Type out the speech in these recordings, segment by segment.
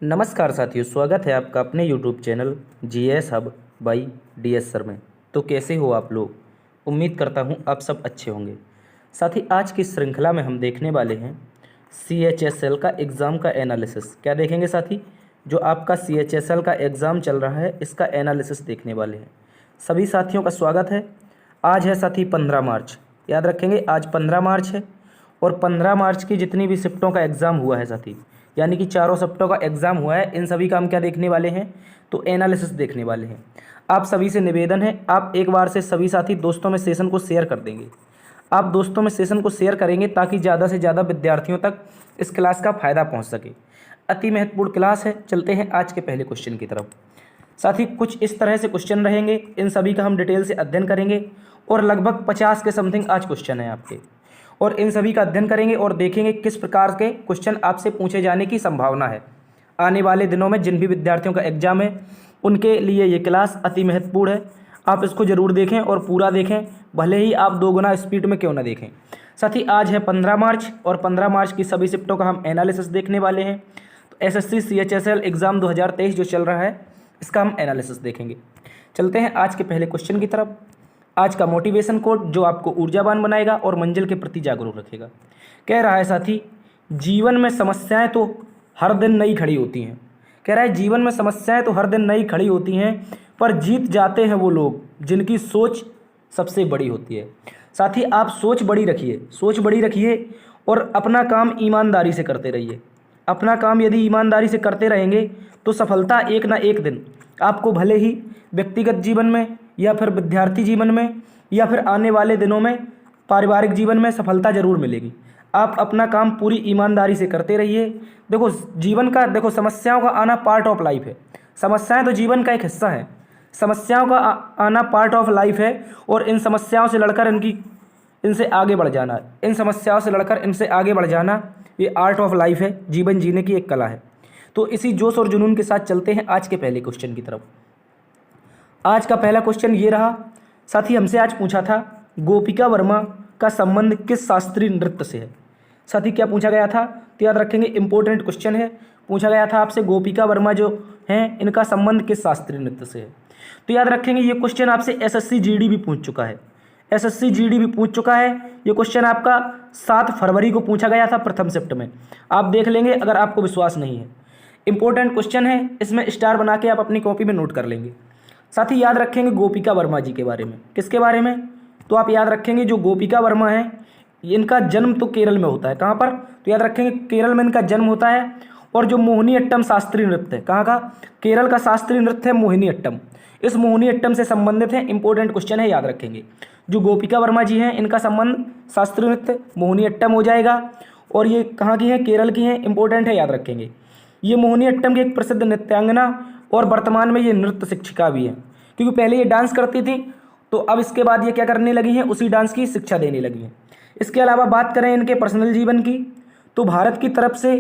नमस्कार साथियों, स्वागत है आपका अपने YouTube channel GS hub by DS sir में। तो कैसे हो आप लोग? उम्मीद करता हूँ आप सब अच्छे होंगे। साथी, आज की श्रृंखला में हम देखने वाले हैं CHSL का एग्ज़ाम का एनालिसिस। क्या देखेंगे साथी? जो आपका CHSL का एग्ज़ाम चल रहा है, इसका एनालिसिस देखने वाले हैं। सभी साथियों का स्वागत है। आज है साथी 15 मार्च। याद रखेंगे, आज 15 मार्च है और 15 मार्च की जितनी भी शिफ्टों का एग्ज़ाम हुआ है साथी, यानी कि चारों शिफ्टों का एग्ज़ाम हुआ है, इन सभी का हम क्या देखने वाले हैं? तो एनालिसिस देखने वाले हैं। आप सभी से निवेदन है, आप एक बार से सभी साथी दोस्तों में सेशन को शेयर कर देंगे। आप दोस्तों में सेशन को शेयर करेंगे ताकि ज़्यादा से ज़्यादा विद्यार्थियों तक इस क्लास का फ़ायदा पहुँच सके। अति महत्वपूर्ण क्लास है। चलते हैं आज के पहले क्वेश्चन की तरफ। साथी, कुछ इस तरह से क्वेश्चन रहेंगे, इन सभी का हम डिटेल से अध्ययन करेंगे और लगभग 50 के समथिंग आज क्वेश्चन है आपके, और इन सभी का अध्ययन करेंगे और देखेंगे किस प्रकार के क्वेश्चन आपसे पूछे जाने की संभावना है आने वाले दिनों में। जिन भी विद्यार्थियों का एग्जाम है उनके लिए ये क्लास अति महत्वपूर्ण है। आप इसको ज़रूर देखें और पूरा देखें, भले ही आप 2 गुना स्पीड में क्यों ना देखें। साथी, आज है 15 मार्च और 15 मार्च की सभी शिफ्टों का हम एनालिसिस देखने वाले हैं। तो SSC CHSL एग्ज़ाम 2023 जो चल रहा है, इसका हम एनालिसिस देखेंगे। चलते हैं आज के पहले क्वेश्चन की तरफ। आज का मोटिवेशन कोट जो आपको ऊर्जावान बनाएगा और मंजिल के प्रति जागरूक रखेगा। कह रहा है साथी, जीवन में समस्याएं तो हर दिन नई खड़ी होती हैं। कह रहा है जीवन में समस्याएं तो हर दिन नई खड़ी होती हैं, पर जीत जाते हैं वो लोग जिनकी सोच सबसे बड़ी होती है। साथी, आप सोच बड़ी रखिए और अपना काम ईमानदारी से करते रहिए। अपना काम यदि ईमानदारी से करते रहेंगे तो सफलता एक ना एक दिन आपको, भले ही व्यक्तिगत जीवन में या फिर विद्यार्थी जीवन में या फिर आने वाले दिनों में पारिवारिक जीवन में सफलता जरूर मिलेगी। आप अपना काम पूरी ईमानदारी से करते रहिए। देखो, जीवन का समस्याओं का आना पार्ट ऑफ लाइफ है। समस्याएं तो जीवन का एक हिस्सा है। समस्याओं का आना पार्ट ऑफ लाइफ है और इन समस्याओं से लड़कर इनसे आगे बढ़ जाना, इन समस्याओं से लड़कर इनसे आगे बढ़ जाना, ये आर्ट ऑफ लाइफ है। जीवन जीने की एक कला है। तो इसी जोश और जुनून के साथ चलते हैं आज के पहले क्वेश्चन की तरफ। आज का पहला क्वेश्चन ये रहा साथी, हमसे आज पूछा था गोपिका वर्मा का संबंध किस शास्त्रीय नृत्य से है। साथी, क्या पूछा गया था? तो याद रखेंगे, इंपॉर्टेंट क्वेश्चन है। पूछा गया था आपसे गोपिका वर्मा जो हैं, इनका संबंध किस शास्त्रीय नृत्य से है। तो याद रखेंगे, ये क्वेश्चन आपसे SSC GD भी पूछ चुका है। SSC GD भी पूछ चुका है। ये क्वेश्चन आपका 7 फरवरी को पूछा गया था प्रथम शिफ्ट में। आप देख लेंगे अगर आपको विश्वास नहीं है। इंपॉर्टेंट क्वेश्चन है, इसमें स्टार बना के आप अपनी कॉपी में नोट कर लेंगे। साथ ही याद रखेंगे गोपिका वर्मा जी के बारे में। किसके बारे में? तो आप याद रखेंगे जो गोपिका वर्मा है, इनका जन्म तो केरल में होता है। कहाँ पर? तो याद रखेंगे केरल में इनका जन्म होता है। और जो मोहिनी अट्टम शास्त्रीय नृत्य है, कहाँ का? केरल का शास्त्रीय नृत्य है मोहिनी अट्टम। इस मोहिनी अट्टम से संबंधित है। इंपॉर्टेंट क्वेश्चन है, याद रखेंगे। जो गोपिका वर्मा जी हैं, इनका संबंध शास्त्रीय नृत्य मोहिनी अट्टम हो जाएगा। और ये कहाँ की हैं? केरल की हैं। इंपॉर्टेंट है, याद रखेंगे। ये मोहिनी अट्टम की एक प्रसिद्ध नृत्यांगना और वर्तमान में ये नृत्य शिक्षिका भी हैं, क्योंकि पहले ये डांस करती थी, तो अब इसके बाद ये क्या करने लगी हैं? उसी डांस की शिक्षा देने लगी हैं। इसके अलावा बात करें इनके पर्सनल जीवन की, तो भारत की तरफ से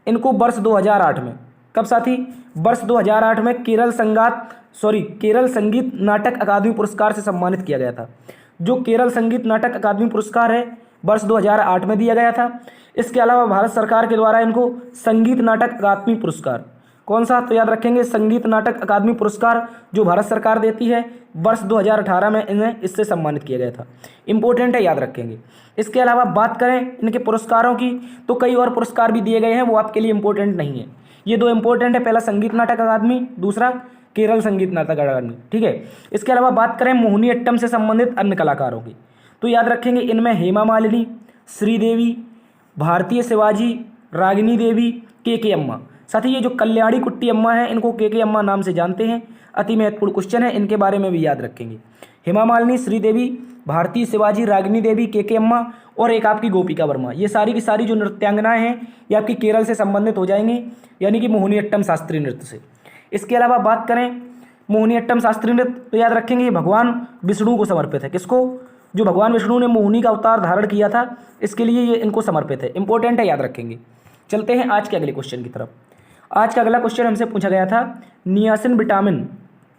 इनको वर्ष 2008 में, कब साथी? वर्ष 2008 में केरल संगीत नाटक अकादमी पुरस्कार से सम्मानित किया गया था। जो केरल संगीत नाटक अकादमी पुरस्कार है, वर्ष 2008 में दिया गया था। इसके अलावा भारत सरकार के द्वारा इनको संगीत नाटक अकादमी पुरस्कार, कौन सा? तो याद रखेंगे संगीत नाटक अकादमी पुरस्कार जो भारत सरकार देती है, वर्ष 2018 में इन्हें इससे सम्मानित किया गया था। इंपॉर्टेंट है, याद रखेंगे। इसके अलावा बात करें इनके पुरस्कारों की, तो कई और पुरस्कार भी दिए गए हैं, वो आपके लिए इंपॉर्टेंट नहीं है। ये 2 इंपॉर्टेंट है, पहला संगीत नाटक अकादमी, दूसरा केरल संगीत नाटक अकादमी। ठीक है। इसके अलावा बात करें मोहिनी अट्टम से संबंधित अन्य कलाकारों की, तो याद रखेंगे इनमें हेमा मालिनी, श्रीदेवी, भारतीय शिवाजी, रागिनी देवी, के अम्मा। साथ ही ये जो कल्याणी कुट्टी अम्मा है, इनको के अम्मा नाम से जानते हैं। अति महत्वपूर्ण क्वेश्चन है, इनके बारे में भी याद रखेंगे। हेमा मालिनी, श्रीदेवी, भारतीय शिवाजी, रागिनी देवी, के अम्मा और एक आपकी गोपिका वर्मा। ये सारी की सारी जो नृत्यांगनाएं हैं, ये आपकी केरल से संबंधित हो जाएंगी, यानी कि मोहिनी अट्टम शास्त्रीय नृत्य से। इसके अलावा बात करें मोहिनी अट्टम शास्त्रीय नृत्य, तो याद रखेंगे ये भगवान विष्णु को समर्पित है। किसको? जो भगवान विष्णु ने मोहिनी का अवतार धारण किया था, इसके लिए ये इनको समर्पित है। इंपॉर्टेंट है, याद रखेंगे। चलते हैं आज के अगले क्वेश्चन की तरफ। आज का अगला क्वेश्चन हमसे पूछा गया था, नियासिन विटामिन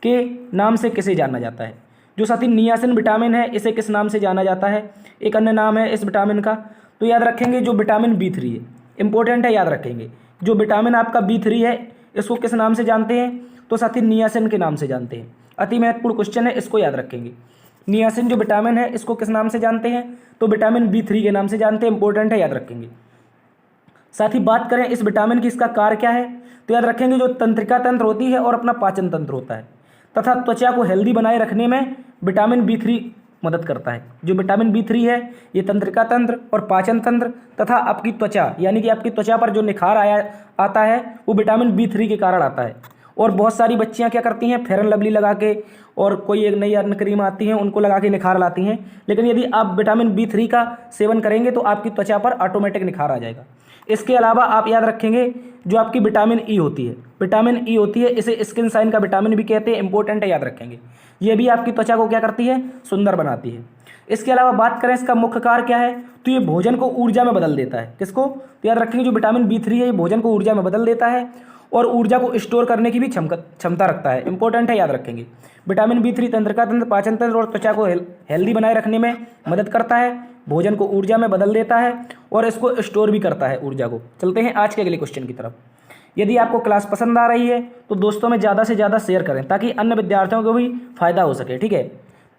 के नाम से किसे जाना जाता है। जो साथी नियासिन विटामिन है, इसे किस नाम से जाना जाता है? एक अन्य नाम है इस विटामिन का, तो याद रखेंगे जो विटामिन B3 है। इंपॉर्टेंट है, याद रखेंगे। जो विटामिन आपका B3 है, इसको किस नाम से जानते हैं? तो साथी नियासिन के नाम से जानते हैं। अति महत्वपूर्ण क्वेश्चन है, इसको याद रखेंगे। नियासिन जो विटामिन है इसको किस नाम से जानते हैं? तो विटामिन B3 के नाम से जानते हैं। इंपॉर्टेंट है, याद रखेंगे। साथ ही बात करें इस विटामिन की, इसका कार्य क्या है? तो याद रखेंगे जो तंत्रिका तंत्र होती है और अपना पाचन तंत्र होता है तथा त्वचा को हेल्दी बनाए रखने में विटामिन B3 मदद करता है। जो विटामिन B3 है ये तंत्रिका तंत्र और पाचन तंत्र तथा आपकी त्वचा, यानी कि आपकी त्वचा पर जो निखार आता है वो विटामिन B3 के कारण आता है। और बहुत सारी बच्चियां क्या करती हैं, फेयर एंड लवली लगा के और कोई एक नई अन्य क्रीम आती है उनको लगा के निखार लाती हैं, लेकिन यदि आप विटामिन B3 का सेवन करेंगे तो आपकी त्वचा पर ऑटोमेटिक निखार आ जाएगा। इसके अलावा आप याद रखेंगे जो आपकी विटामिन ई होती है, विटामिन ई होती है, इसे स्किन साइन का विटामिन भी कहते हैं। इंपॉर्टेंट है, याद रखेंगे। ये भी आपकी त्वचा को क्या करती है, सुंदर बनाती है। इसके अलावा बात करें इसका मुख्य कार्य क्या है, तो ये भोजन को ऊर्जा में बदल देता है। किसको? तो याद रखेंगे जो विटामिन B3 है ये भोजन को ऊर्जा में बदल देता है और ऊर्जा को स्टोर करने की भी क्षमता रखता है। इंपॉर्टेंट है, याद रखेंगे। विटामिन B3 तंत्रिका तंत्र, पाचन तंत्र और त्वचा को हेल्दी बनाए रखने में मदद करता है, भोजन को ऊर्जा में बदल देता है और इसको स्टोर भी करता है ऊर्जा को। चलते हैं आज के अगले क्वेश्चन की तरफ। यदि आपको क्लास पसंद आ रही है तो दोस्तों में ज़्यादा से ज़्यादा शेयर करें ताकि अन्य विद्यार्थियों को भी फायदा हो सके, ठीक है।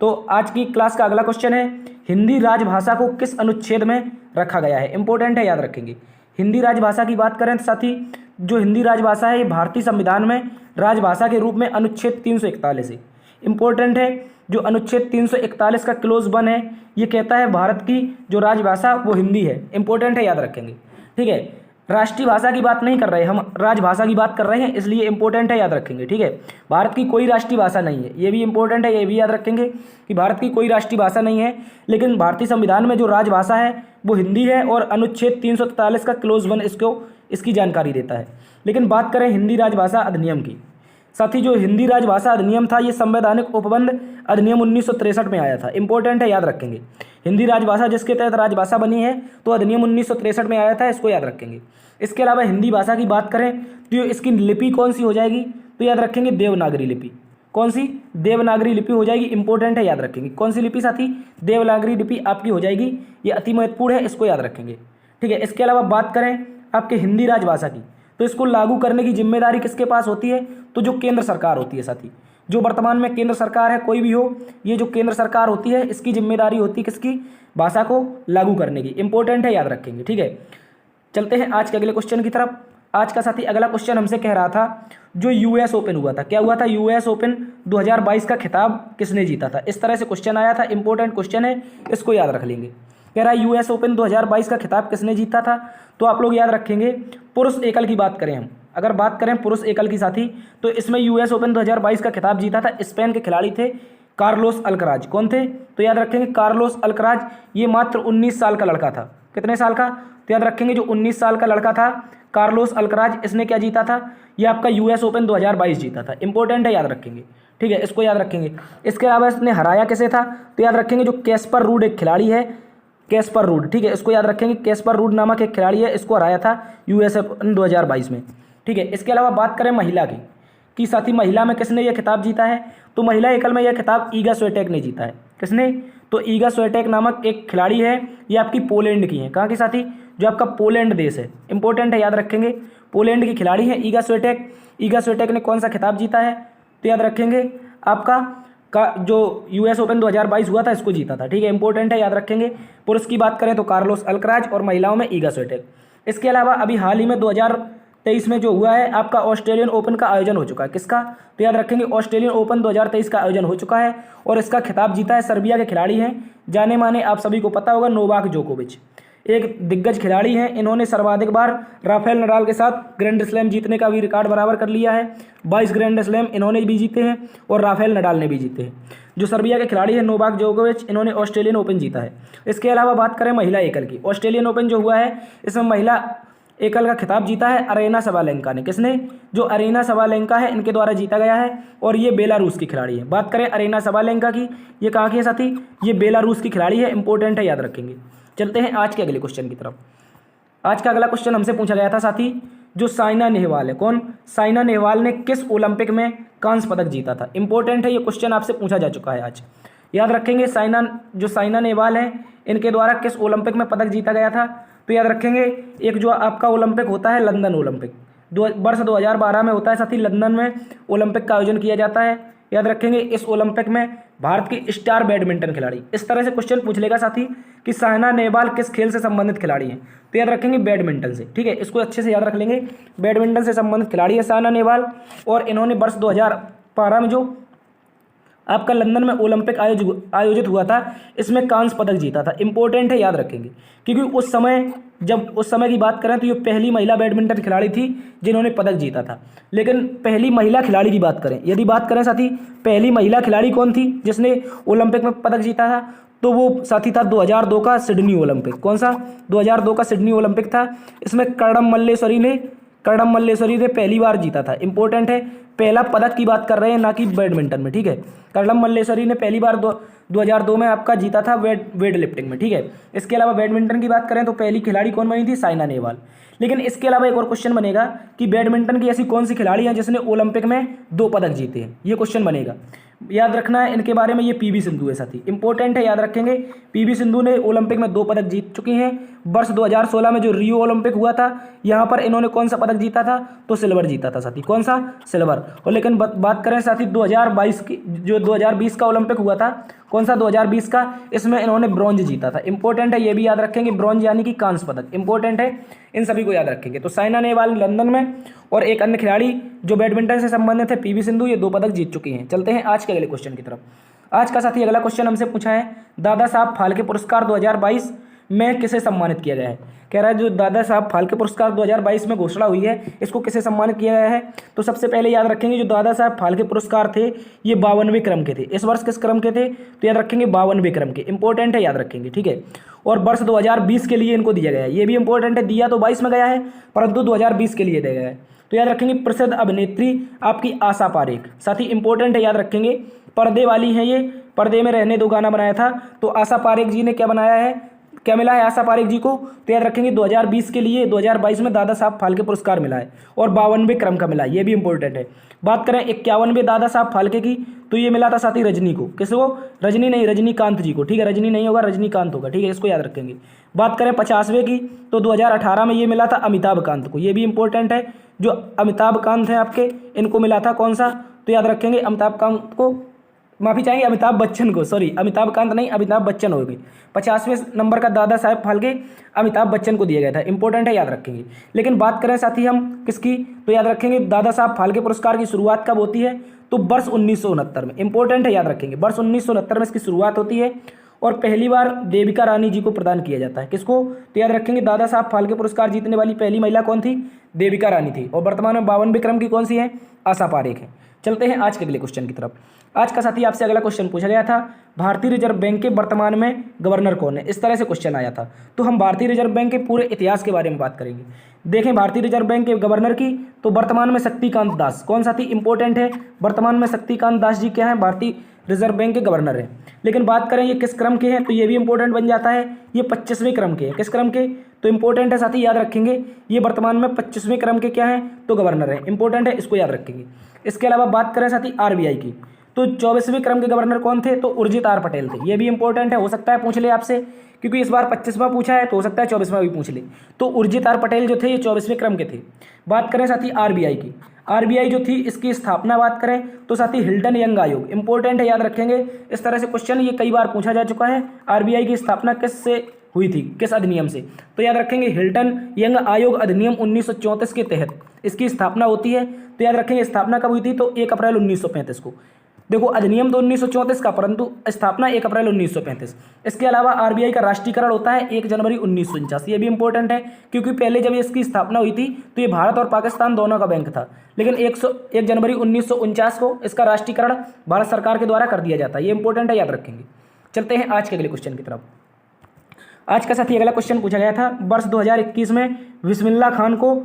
तो आज की क्लास का अगला क्वेश्चन है, हिंदी राजभाषा को किस अनुच्छेद में रखा गया है? इंपॉर्टेंट है, याद रखेंगे। हिंदी राजभाषा की बात करें तो साथी जो हिंदी राजभाषा है ये भारतीय संविधान में राजभाषा के रूप में अनुच्छेद 341 है। इंपॉर्टेंट है, जो अनुच्छेद 341 का क्लोज 1 है ये कहता है भारत की जो राजभाषा वो हिंदी है। इंपॉर्टेंट है, याद रखेंगे, ठीक है। राष्ट्रीय भाषा की बात नहीं कर रहे, हम राजभाषा की बात कर रहे हैं, इसलिए इंपॉर्टेंट है, याद रखेंगे, ठीक है। भारत की कोई राष्ट्रीय भाषा नहीं है, ये भी इंपॉर्टेंट है, ये भी याद रखेंगे कि भारत की कोई राष्ट्रीय भाषा नहीं है, लेकिन भारतीय संविधान में जो राजभाषा है वो हिंदी है और अनुच्छेद 343 का क्लोज 1 इसकी जानकारी देता है। लेकिन बात करें हिंदी राजभाषा अधिनियम की, साथ ही जो हिंदी राजभाषा अधिनियम था ये संवैधानिक उपबंध अधिनियम 1963 में आया था। इंपॉर्टेंट है, याद रखेंगे। हिंदी राजभाषा जिसके तहत राजभाषा बनी है तो अधिनियम 1963 में आया था, इसको याद रखेंगे। इसके अलावा हिंदी भाषा की बात करें तो इसकी लिपि कौन सी हो जाएगी? तो याद रखेंगे देवनागरी लिपि। कौन सी? देवनागरी लिपि हो जाएगी। इंपॉर्टेंट है, याद रखेंगे। कौन सी लिपि साथी? देवनागरी लिपि आपकी हो जाएगी, ये अति महत्वपूर्ण है, इसको याद रखेंगे, ठीक है। इसके अलावा बात करें आपके हिंदी राजभाषा की तो इसको लागू करने की जिम्मेदारी किसके पास होती है? तो जो केंद्र सरकार होती है साथी, जो वर्तमान में केंद्र सरकार है कोई भी हो, ये जो केंद्र सरकार होती है इसकी जिम्मेदारी होती है किसकी? भाषा को लागू करने की। इंपॉर्टेंट है, याद रखेंगे, ठीक है। चलते हैं आज के अगले क्वेश्चन की तरफ। आज का साथी अगला क्वेश्चन हमसे कह रहा था जो US ओपन हुआ था, क्या हुआ था? US ओपन 2022 का खिताब किसने जीता था? इस तरह से क्वेश्चन आया था, इंपॉर्टेंट क्वेश्चन है, इसको याद रख लेंगे। कह रहा है US ओपन 2022 का खिताब किसने जीता था? तो आप लोग याद रखेंगे पुरुष एकल की बात करें हम, अगर बात करें पुरुष एकल की साथी तो इसमें US ओपन 2022 का खिताब जीता था स्पेन के खिलाड़ी थे कार्लोस अल्कराज। कौन थे? तो याद रखेंगे कार्लोस अल्कराज। ये मात्र 19 साल का लड़का था। कितने साल का? तो याद रखेंगे जो 19 साल का लड़का था कार्लोस अल्कराज, इसने क्या जीता था? ये आपका US ओपन 2022 जीता था। इंपॉर्टेंट है, याद रखेंगे, ठीक है, इसको याद रखेंगे। इसके अलावा इसने हराया कैसे था? तो याद रखेंगे जो कैस्पर रूड एक खिलाड़ी है, कैस्पर रूड, ठीक है, इसको याद रखेंगे। कैस्पर रूड नामक एक खिलाड़ी है, इसको हराया था US ओपन 2022 में, ठीक है। इसके अलावा बात करें महिला की साथी महिला में किसने यह खिताब जीता है? तो महिला एकल में यह खिताब ईगा स्विएटेक ने जीता है। किसने? तो ईगा स्विएटेक नामक एक खिलाड़ी है, ये आपकी पोलैंड की है। कहाँ की साथी? जो आपका पोलैंड देश है। इंपॉर्टेंट है, याद रखेंगे, पोलैंड की खिलाड़ी है ईगा स्विएटेक। ईगा स्विएटेक ने कौन सा खिताब जीता है? तो याद रखेंगे आपका जो US ओपन 2022 हुआ था इसको जीता था, ठीक है। इंपॉर्टेंट है, याद रखेंगे। पुरुष की बात करें तो कार्लोस अल्कराज और महिलाओं में ईगा स्विएटेक। इसके अलावा अभी हाल ही में 2023 में जो हुआ है आपका ऑस्ट्रेलियन ओपन का आयोजन हो चुका है। किसका? तो याद रखेंगे ऑस्ट्रेलियन ओपन 2023 का आयोजन हो चुका है और इसका खिताब जीता है सर्बिया के खिलाड़ी हैं जाने माने, आप सभी को पता होगा, नोवाक जोकोविच। एक दिग्गज खिलाड़ी हैं, इन्होंने सर्वाधिक बार राफेल नडाल के साथ ग्रैंड स्लैम जीतने का भी रिकॉर्ड बराबर कर लिया है। 22 ग्रैंड स्लैम इन्होंने भी जीते हैं और राफेल नडाल ने भी जीते हैं। जो सर्बिया के खिलाड़ी हैं नोवाक जोकोविच, इन्होंने ऑस्ट्रेलियन ओपन जीता है। इसके अलावा बात करें महिला एकल की, ऑस्ट्रेलियन ओपन जो हुआ है इसमें महिला एकल का खिताब जीता है अरेना सबालेंका ने। किसने? जो अरेना सबालेंका है इनके द्वारा जीता गया है और ये बेलारूस की खिलाड़ी है। बात करें अरेना सबालेंका की, ये कहाँ की है साथी? ये बेलारूस की खिलाड़ी है। इंपॉर्टेंट है, याद रखेंगे। चलते हैं आज के अगले क्वेश्चन की तरफ। आज का अगला क्वेश्चन हमसे पूछा गया था साथी जो साइना नेहवाल है। कौन? साइना नेहवाल ने किस ओलंपिक में कांस्य पदक जीता था? इंपॉर्टेंट है, ये क्वेश्चन आपसे पूछा जा चुका है आज। याद रखेंगे साइना नेहवाल है इनके द्वारा किस ओलंपिक में पदक जीता गया था? तो याद रखेंगे एक जो आपका ओलंपिक होता है लंदन ओलंपिक, वर्ष 2012 में होता है साथी लंदन में ओलंपिक का आयोजन किया जाता है। याद रखेंगे इस ओलंपिक में भारत की स्टार बैडमिंटन खिलाड़ी, इस तरह से क्वेश्चन पूछ लेगा साथी कि साइना नेहवाल किस खेल से संबंधित खिलाड़ी हैं, तो याद रखेंगे बैडमिंटन से। ठीक है, इसको अच्छे से याद रख लेंगे, बैडमिंटन से संबंधित खिलाड़ी है साइना नेहवाल। और इन्होंने वर्ष 2012 में जो आपका लंदन में ओलंपिक आयोजित हुआ था, इसमें कांस्य पदक जीता था। इंपॉर्टेंट है, याद रखेंगे, क्योंकि उस समय की बात करें तो ये पहली महिला बैडमिंटन खिलाड़ी थी जिन्होंने पदक जीता था। लेकिन पहली महिला खिलाड़ी की बात करें, यदि बात करें साथी पहली महिला खिलाड़ी कौन थी जिसने ओलंपिक में पदक जीता था, तो वो साथी था 2002 का सिडनी ओलंपिक। कौन सा? 2002 का सिडनी ओलंपिक था। इसमें कर्णम मल्लेश्वरी ने पहली बार जीता था। इंपॉर्टेंट है, पहला पदक की बात कर रहे हैं, ना कि बैडमिंटन में। ठीक है, कर्णम मल्लेश्वरी ने पहली बार 2002 में आपका जीता था वेट लिफ्टिंग में। ठीक है, इसके अलावा बैडमिंटन की बात करें तो पहली खिलाड़ी कौन बनी थी? साइना नेहवाल। लेकिन इसके अलावा एक और क्वेश्चन बनेगा कि बैडमिंटन की ऐसी कौन सी खिलाड़ी है जिसने ओलंपिक में 2 पदक जीते हैं, ये क्वेश्चन बनेगा। याद रखना है इनके बारे में, ये पीवी सिंधु है साथी। इंपॉर्टेंट है, याद रखेंगे, पीवी सिंधु ने ओलंपिक में 2 पदक जीत चुकी हैं। वर्ष 2016 में जो रियो ओलंपिक हुआ था, यहाँ पर इन्होंने कौन सा पदक जीता था? तो सिल्वर जीता था साथी। कौन सा? सिल्वर। और लेकिन बात करें साथी 2022 की, जो 2020 का ओलंपिक हुआ था, कौन सा? 2020 का, इसमें इन्होंने ब्रॉन्ज जीता था। इंपॉर्टेंट है, ये भी याद रखेंगे, ब्रॉन्ज यानी कि कांस्य पदक। इंपॉर्टेंट है, इन सभी को याद रखेंगे। तो साइना नेहवाल लंदन में, और एक अन्य खिलाड़ी जो बैडमिंटन से संबंधित है पीवी सिंधु, ये 2 पदक जीत चुकी हैं। चलते हैं आज के अगले क्वेश्चन की तरफ। आज का साथी अगला क्वेश्चन हमसे पूछा है, दादा साहब फाल्के पुरस्कार 2022 में किसे सम्मानित किया गया है? कह रहा है जो दादा साहब फाल्के पुरस्कार 2022 में घोषणा हुई है, इसको किसे सम्मानित किया गया है? तो सबसे पहले याद रखेंगे जो दादा साहब फाल्के पुरस्कार थे, ये 52वें क्रम के थे। इस वर्ष किस क्रम के थे? तो याद रखेंगे 52वें क्रम के। इंपॉर्टेंट है, याद रखेंगे। ठीक है, और वर्ष 2020 के लिए इनको दिया गया है। ये भी इंपॉर्टेंट है, दिया तो 22 में गया है, परंतु 2020 के लिए दिया गया है। तो याद रखेंगे प्रसिद्ध अभिनेत्री आपकी आशा पारेख। साथ ही इंपॉर्टेंट है, याद रखेंगे, पर्दे वाली हैं ये, पर्दे में रहने दो गाना बनाया था, तो आशा पारेख जी ने क्या बनाया है, क्या मिला है आशा पारेख जी को? तो याद रखेंगे 2020 के लिए 2022 में दादा साहब फाल्के पुरस्कार मिला है, और 52वें क्रम का मिला है, ये भी इंपॉर्टेंट है। बात करें 51वें दादा साहब फाल्के की, तो ये मिला था साथी रजनी को। किसको? रजनी नहीं, रजनीकांत जी को। ठीक है, रजनी नहीं होगा, रजनीकांत होगा। ठीक है, इसको याद रखेंगे। बात करें 50वें की, तो 2018 में ये मिला था अमिताभ कांत को। ये भी इंपॉर्टेंट है, जो अमिताभ कांत हैं आपके, इनको मिला था कौन सा? तो याद रखेंगे अमिताभ कांत को, माफी चाहेंगे अमिताभ बच्चन को, सॉरी अमिताभ कांत नहीं, अमिताभ बच्चन होगी। 50वें नंबर का दादा साहब फाल्के अमिताभ बच्चन को दिया गया था। इंपॉर्टेंट है, याद रखेंगे। लेकिन बात करें साथी हम किसकी, तो याद रखेंगे दादा साहब फाल्के पुरस्कार की शुरुआत कब होती है? तो वर्ष 1969 में। इंपॉर्टेंट है, याद रखेंगे, वर्ष 1969 में इसकी शुरुआत होती है, और पहली बार देविका रानी जी को प्रदान किया जाता है। किसको? तो याद रखेंगे दादा साहब फाल्के पुरस्कार जीतने वाली पहली महिला कौन थी? देविका रानी थी। और वर्तमान में 52वें क्रम की कौन सी है? आशा पारेख है। चलते हैं आज के अगले क्वेश्चन की तरफ। आज का साथी आपसे अगला क्वेश्चन पूछा गया था, भारतीय रिजर्व बैंक के वर्तमान में गवर्नर कौन है? इस तरह से क्वेश्चन आया था। तो हम भारतीय रिजर्व बैंक के पूरे इतिहास के बारे में बात करेंगे। देखें भारतीय रिजर्व बैंक के गवर्नर की, तो वर्तमान में शक्तिकांत दास। कौन साथी? इंपॉर्टेंट है, वर्तमान में शक्तिकांत दास जी क्या है? भारतीय रिजर्व बैंक के गवर्नर हैं। लेकिन बात करें ये किस क्रम के हैं, तो ये भी इंपॉर्टेंट बन जाता है, ये 25वें क्रम के हैं। किस क्रम के? तो इंपॉर्टेंट है साथी, याद रखेंगे, ये वर्तमान में 25वें क्रम के क्या हैं? तो गवर्नर हैं। इंपॉर्टेंट है, इसको याद रखेंगे। इसके अलावा बात करें साथी आरबीआई की, तो 24वें क्रम के गवर्नर कौन थे? तो उर्जित आर पटेल थे। ये भी इंपॉर्टेंट है, हो सकता है पूछ ले आपसे, क्योंकि इस बार 25वां पूछा है, तो हो सकता है 24वां भी पूछ ले। तो उर्जित आर पटेल जो थे, ये 24वें क्रम के थे। बात करें साथी आरबीआई की, आरबीआई जो थी इसकी स्थापना बात करें तो साथी हिल्टन यंग आयोग। इंपॉर्टेंट है, याद रखेंगे, इस तरह से क्वेश्चन ये कई बार पूछा जा चुका है। आरबीआई की स्थापना किससे हुई थी, किस अधिनियम से? तो याद रखेंगे हिल्टन यंग आयोग अधिनियम 1934 के तहत इसकी स्थापना होती है। तो याद रखेंगे स्थापना कब हुई थी? तो 1 अप्रैल 1935 को। देखो अधिनियम तो 1934 का, परंतु स्थापना 1 अप्रैल 1935। इसके अलावा आरबीआई का राष्ट्रीयकरण होता है 1 जनवरी 1949। ये भी इंपॉर्टेंट है, क्योंकि पहले जब इसकी स्थापना हुई थी तो ये भारत और पाकिस्तान दोनों का बैंक था, लेकिन 1 जनवरी 1949 को इसका राष्ट्रीयकरण भारत सरकार के द्वारा कर दिया जाता है। ये इंपॉर्टेंट है, याद रखेंगे। चलते हैं आज के अगले क्वेश्चन की तरफ। आज का साथी अगला क्वेश्चन पूछा गया था, वर्ष 2021 में बिस्मिल्लाह खान को,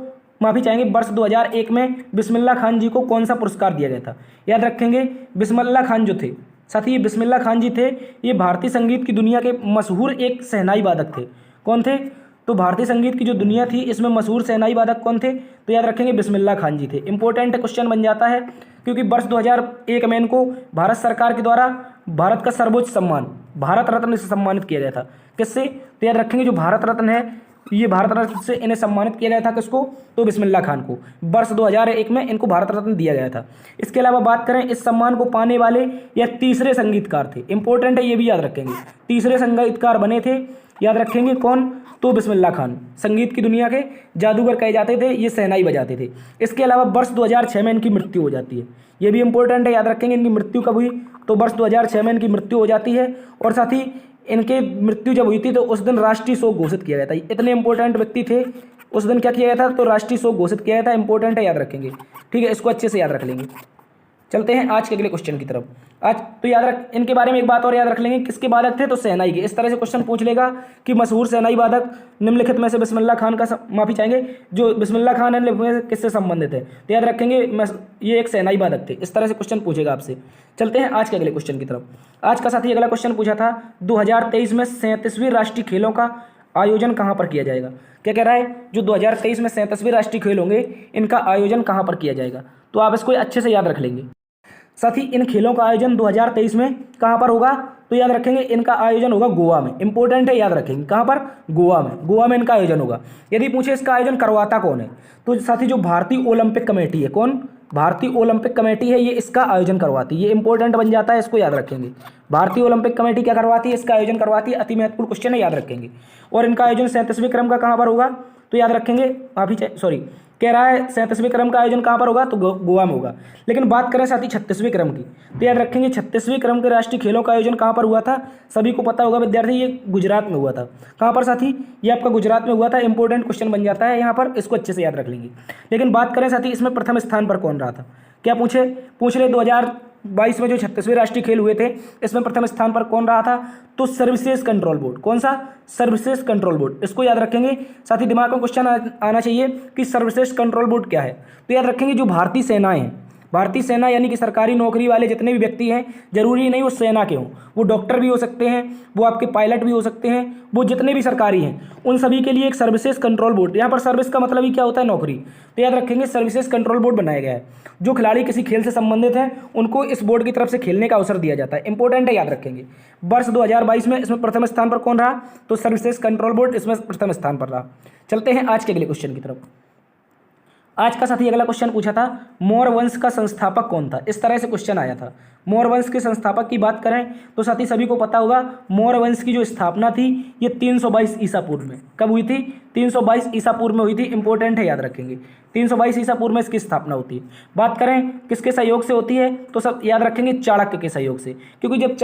माफी चाहेंगे, वर्ष 2001 में बिस्मिल्लाह खान जी को कौन सा पुरस्कार दिया गया था? याद रखेंगे बिस्मिल्लाह खान जो थे साथी, ये बिस्मिल्लाह खान जी थे, ये भारतीय संगीत की दुनिया के मशहूर एक शहनाई वादक थे। कौन थे? तो भारतीय संगीत की जो दुनिया थी इसमें मशहूर शहनाई वादक कौन थे? तो याद रखेंगे बिस्मिल्लाह खान जी थे। इंपॉर्टेंट क्वेश्चन बन जाता है, क्योंकि वर्ष 2001 में इनको भारत सरकार के द्वारा भारत का सर्वोच्च सम्मान भारत रत्न से सम्मानित किया गया था। किससे? तो याद रखेंगे जो भारत रत्न है ये भारत रत्न से इन्हें सम्मानित किया गया था। किसको? तो बिस्मिल्लाह खान को। वर्ष 2001 में इनको भारत रत्न दिया गया था। इसके अलावा बात करें, इस सम्मान को पाने वाले यह तीसरे संगीतकार थे। इंपॉर्टेंट है, ये भी याद रखेंगे। तीसरे संगीतकार बने थे, याद रखेंगे कौन? तो बिस्मिल्लाह खान। संगीत की दुनिया के जादूगर कहे जाते थे, ये शहनाई बजाते थे। इसके अलावा वर्ष 2006 में इनकी मृत्यु हो जाती है। ये भी इंपॉर्टेंट है, याद रखेंगे। इनकी मृत्यु कब हुई? तो वर्ष 2006 में इनकी मृत्यु हो जाती है। और साथ ही इनके मृत्यु जब हुई थी तो उस दिन राष्ट्रीय शोक घोषित किया गया था। इतने इंपॉर्टेंट व्यक्ति थे, उस दिन क्या किया गया था? तो राष्ट्रीय शोक घोषित किया गया था। इंपॉर्टेंट है, याद रखेंगे। ठीक है, इसको अच्छे से याद रख लेंगे। चलते हैं आज के अगले क्वेश्चन की तरफ। आज तो याद रख, इनके बारे में एक बात और याद रख लेंगे, किसके वादक थे? तो शहनाई के। इस तरह से क्वेश्चन पूछ लेगा कि मशहूर शहनाई वादक निम्नलिखित में से बिस्मिल्लाह खान का माफी चाहेंगे, जो बिस्मिल्लाह खान है किससे संबंधित है? तो याद रखेंगे ये एक शहनाई वादक थे। इस तरह से क्वेश्चन पूछेगा आपसे। चलते हैं आज के अगले क्वेश्चन की तरफ। आज का साथी अगला क्वेश्चन पूछा था, 2023 में 37वीं राष्ट्रीय खेलों का आयोजन कहाँ पर किया जाएगा? क्या कह रहा है? जो 2023 में 37वीं राष्ट्रीय खेल होंगे, इनका आयोजन कहाँ पर किया जाएगा? तो आप इसको अच्छे से याद रख लेंगे। साथ ही इन खेलों का आयोजन 2023 में कहाँ पर होगा? तो याद रखेंगे, इनका आयोजन होगा गोवा में। इंपॉर्टेंट है, याद रखेंगे। कहाँ पर? गोवा में। गोवा में इनका आयोजन होगा। यदि पूछे इसका आयोजन करवाता कौन है, तो साथ ही जो भारतीय ओलंपिक कमेटी है। कौन? भारतीय ओलंपिक कमेटी है, ये इसका आयोजन करवाती है। ये इंपॉर्टेंट बन जाता है, इसको याद रखेंगे। भारतीय ओलंपिक कमेटी क्या करवाती है? इसका आयोजन करवाती है। अति महत्वपूर्ण क्वेश्चन है, याद रखेंगे। और इनका आयोजन 37वें क्रम का कहाँ पर होगा? तो याद रखेंगे, कह रहा है 37वें क्रम का आयोजन कहाँ पर होगा? तो गोवा में होगा। लेकिन बात करें साथ ही 36वें क्रम की, तो याद रखेंगे 36वें क्रम के राष्ट्रीय खेलों का आयोजन कहाँ पर हुआ था? सभी को पता होगा विद्यार्थी, ये गुजरात में हुआ था। कहाँ पर साथी? ये आपका गुजरात में हुआ था। इंपॉर्टेंट क्वेश्चन बन जाता है यहाँ पर, इसको अच्छे से याद रख लेंगे। लेकिन बात करें साथी, इसमें प्रथम स्थान पर कौन रहा था? क्या पूछ रहे 2022 में जो 36वें राष्ट्रीय खेल हुए थे, इसमें प्रथम स्थान पर कौन रहा था? तो सर्विसेज कंट्रोल बोर्ड। कौन सा? Services control board. इसको याद रखेंगे। साथ ही दिमाग में क्वेश्चन आना चाहिए कि सर्विसेज कंट्रोल बोर्ड क्या है? तो याद रखेंगे, जो भारतीय सेनाएं हैं, भारतीय सेना यानी कि सरकारी नौकरी वाले जितने भी व्यक्ति हैं, जरूरी नहीं वो सेना के हों, वो डॉक्टर भी हो सकते हैं, वो आपके पायलट भी हो सकते हैं, वो जितने भी सरकारी हैं, उन सभी के लिए एक सर्विसेज कंट्रोल बोर्ड। यहाँ पर सर्विस का मतलब ही क्या होता है? नौकरी। तो याद रखेंगे, सर्विसेज कंट्रोल बोर्ड बनाया गया है। जो खिलाड़ी किसी खेल से संबंधित हैं, उनको इस बोर्ड की तरफ से खेलने का अवसर दिया जाता है। इंपॉर्टेंट है, याद रखेंगे। वर्ष 2022 में इसमें प्रथम स्थान पर कौन रहा? तो सर्विसेज कंट्रोल बोर्ड इसमें प्रथम स्थान पर रहा। चलते हैं आज के अगले क्वेश्चन की तरफ। आज का साथी अगला क्वेश्चन पूछा था, मौर्य वंश का संस्थापक कौन था? इस तरह से क्वेश्चन आया था। मौर्य वंश के संस्थापक की बात करें तो साथी सभी को पता होगा, मौर्य वंश की जो स्थापना थी ये 322 ईसा पूर्व में। कब हुई थी? 322 ईसा पूर्व में हुई थी। इंपॉर्टेंट है, याद रखेंगे। 322 ईसा पूर्व में इसकी स्थापना होती है। बात करें किसके सहयोग से होती है, तो सब याद रखेंगे चाणक्य के सहयोग से। क्योंकि जब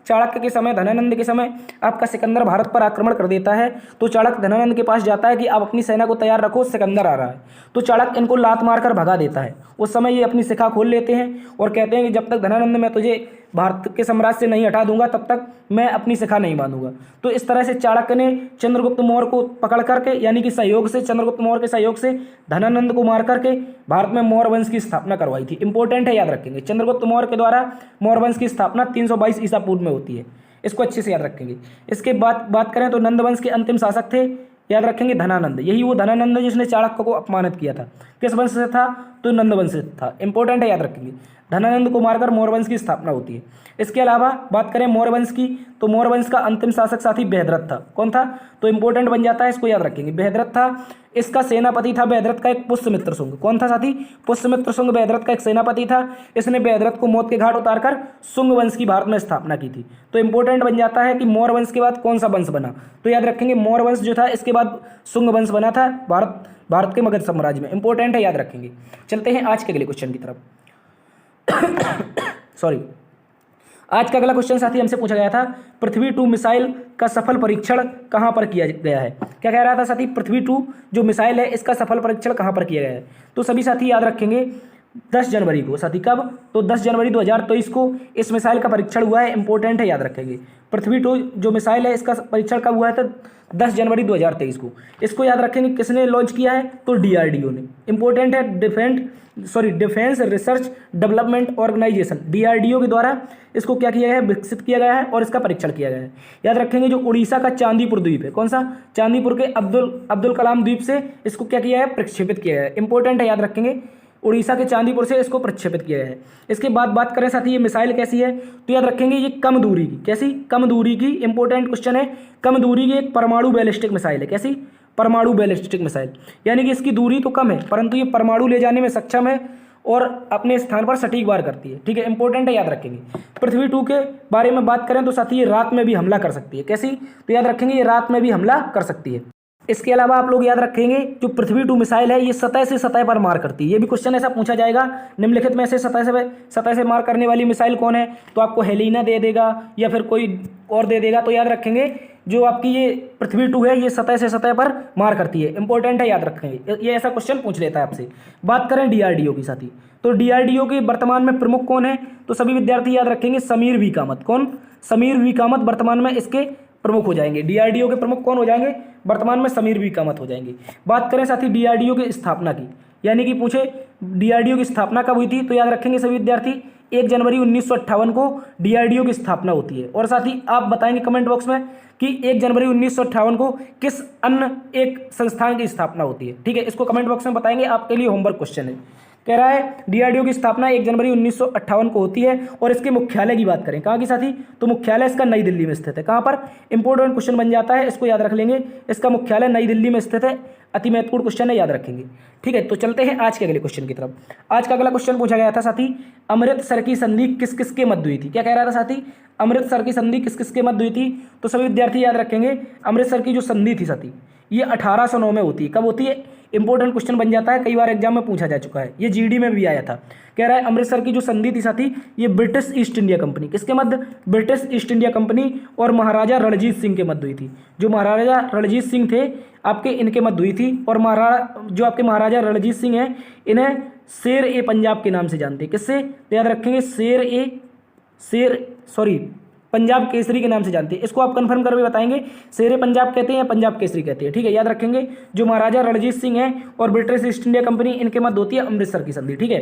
चाणक्य के समय, धनानंद के समय आपका सिकंदर भारत पर आक्रमण कर देता है, तो चाणक्य धनानंद के पास जाता है कि आप अपनी सेना को तैयार रखो, सिकंदर आ रहा है। तो चाणक्य इनको लात मारकर भगा देता है। उस समय ये अपनी शिखा खोल लेते हैं और कहते हैं कि जब तक धनानंद मैं तुझे भारत के साम्राज्य से नहीं हटा दूंगा, तब तक मैं अपनी शिखा नहीं बांधूंगा। तो इस तरह से चाणक्य ने चंद्रगुप्त मौर्य को पकड़ करके, यानी कि सहयोग से, चंद्रगुप्त मौर्य के सहयोग से धनानंद को मार करके भारत में मौर्य वंश की स्थापना करवाई थी। इंपॉर्टेंट है, याद रखेंगे। चंद्रगुप्त मौर्य के द्वारा मौर्य वंश की स्थापना 322 ईसा पूर्व में होती है। इसको अच्छे से याद रखेंगे। इसके बाद बात करें तो नंद वंश के अंतिम शासक थे, याद रखेंगे, धनानंद। यही वो धनानंद है जिसने चाणक्य को अपमानित किया था। किस वंश से था? तो नंद वंश से था। इंपॉर्टेंट है, याद रखेंगे। धनानंद को मारकर मौर्य वंश की स्थापना होती है। इसके अलावा बात करें मौर्य वंश की, तो मौर्य वंश का अंतिम शासक साथी बृहद्रथ था। कौन था? तो इंपॉर्टेंट बन जाता है, इसको याद रखेंगे। बृहद्रथ था, इसका सेनापति था बृहद्रथ का एक पुष्यमित्र शुंग। कौन था साथी? पुष्यमित्र शुंग बृहद्रथ का एक सेनापति था। इसने बृहद्रथ को मौत के घाट उतारकर शुंग वंश की भारत में स्थापना की थी। तो इंपॉर्टेंट बन जाता है कि मौर्य वंश के बाद कौन सा वंश बना? तो याद रखेंगे, मौर्य वंश जो था इसके बाद शुंग वंश बना था भारत के मगध साम्राज्य में। इंपॉर्टेंट है, याद रखेंगे। चलते हैं आज के अगले क्वेश्चन की तरफ। आज का अगला क्वेश्चन साथी हमसे पूछा गया था, पृथ्वी 2 मिसाइल का सफल परीक्षण कहां पर किया गया है? क्या कह रहा था साथी? पृथ्वी 2 जो मिसाइल है, इसका सफल परीक्षण कहां पर किया गया है? तो सभी साथी याद रखेंगे 10 जनवरी को। साथी कब? तो 10 जनवरी 2023 को इस मिसाइल का परीक्षण हुआ है। इंपॉर्टेंट है, याद रखेंगे। पृथ्वी 2 जो मिसाइल है, इसका परीक्षण कब हुआ था? 10 जनवरी 2023 को। इसको याद रखेंगे, किसने लॉन्च किया है? तो DRDO ने। इंपॉर्टेंट है, defence research development organisation, DRDO के द्वारा इसको क्या किया गया है? विकसित किया गया है और इसका परीक्षण किया गया है। याद रखेंगे, जो उड़ीसा का चांदीपुर द्वीप है, कौन सा? चांदीपुर के अब्दुल कलाम द्वीप से इसको क्या किया है? प्रक्षेपित किया गया है। इंपॉर्टेंट है, याद रखेंगे। उड़ीसा के चांदीपुर से इसको प्रक्षेपित किया है। इसके बाद बात करें साथी, ये मिसाइल कैसी है? तो याद रखेंगे, ये कम दूरी की। कैसी? कम दूरी की। इंपॉर्टेंट क्वेश्चन है। कम दूरी की एक परमाणु बैलिस्टिक मिसाइल है। कैसी? परमाणु बैलिस्टिक मिसाइल, यानी कि इसकी दूरी तो कम है परंतु ये परमाणु ले जाने में सक्षम है और अपने स्थान पर सटीक वार करती है। ठीक है, इंपॉर्टेंट है, याद रखेंगे। पृथ्वी 2 के बारे में बात करें तो साथी ये रात में भी हमला कर सकती है। कैसी? तो याद रखेंगे ये रात में भी हमला कर सकती है। इसके अलावा आप लोग याद रखेंगे जो पृथ्वी 2 मिसाइल है ये सतह से सतह पर मार करती है। ये भी क्वेश्चन ऐसा पूछा जाएगा, निम्नलिखित में से सतह से मार करने वाली मिसाइल कौन है? तो आपको हेलिना दे देगा या फिर कोई और दे देगा। तो याद रखेंगे जो आपकी ये पृथ्वी 2 है ये सतह से सतह पर मार करती है। इंपॉर्टेंट है, याद रखेंगे, ये ऐसा क्वेश्चन पूछ लेता है आपसे। बात करें डीआरडीओ की साथी, तो डीआरडीओ के वर्तमान में प्रमुख कौन है? तो सभी विद्यार्थी याद रखेंगे समीर वी कामत। कौन? समीर वी कामत वर्तमान में इसके प्रमुख हो जाएंगे। डीआरडीओ के प्रमुख कौन हो जाएंगे? वर्तमान में समीर वी कामत हो जाएंगे। बात करें साथी डीआरडीओ की स्थापना की, यानी कि पूछे डीआरडीओ की स्थापना कब हुई थी? तो याद रखेंगे सभी विद्यार्थी 1 जनवरी 1958 को डीआरडीओ की स्थापना होती है। और साथ ही आप बताएंगे कमेंट बॉक्स में कि 1 जनवरी 1958 को किस अन्य एक संस्थान की स्थापना होती है। ठीक है, इसको कमेंट बॉक्स में बताएंगे, आपके लिए होमवर्क क्वेश्चन है। कह रहा है डीआरडीओ की स्थापना 1 जनवरी 1958 को होती है। और इसके मुख्यालय की बात करें, कहाँ की साथी? तो मुख्यालय इसका नई दिल्ली में स्थित है। कहाँ पर? इंपॉर्टेंट क्वेश्चन बन जाता है, इसको याद रख लेंगे। इसका मुख्यालय नई दिल्ली में स्थित है। अति महत्वपूर्ण क्वेश्चन है, याद रखेंगे। ठीक है, तो चलते हैं आज के अगले क्वेश्चन की तरफ। आज का अगला क्वेश्चन पूछा गया था साथी, अमृतसर की संधि किस किस के मध्य हुई थी? क्या कह रहा था साथी? अमृतसर की संधि किस किस के मध्य हुई थी? तो सभी विद्यार्थी याद रखेंगे अमृतसर की जो संधि थी साथी ये 1809 में होती है। कब होती है? इंपॉर्टेंट क्वेश्चन बन जाता है, कई बार एग्जाम में पूछा जा चुका है, ये जीडी में भी आया था। कह रहा है अमृतसर की जो संधि थी साथी ये ब्रिटिश ईस्ट इंडिया कंपनी, किसके मध्य? ब्रिटिश ईस्ट इंडिया कंपनी और महाराजा रणजीत सिंह के मध्य हुई थी। जो महाराजा रणजीत सिंह थे आपके, इनके मध्य हुई थी। और जो आपके महाराजा रणजीत सिंह हैं इन्हें शेर ए पंजाब के नाम से जानते हैं। किससे? तो याद रखेंगे पंजाब केसरी के नाम से जानते हैं। इसको आप कंफर्म करके बताएंगे, शेर ए पंजाब कहते हैं या पंजाब केसरी कहते हैं। ठीक है, याद रखेंगे जो महाराजा रणजीत सिंह हैं और ब्रिटिश ईस्ट इंडिया कंपनी इनके मध्य होती है अमृतसर की संधि। ठीक है,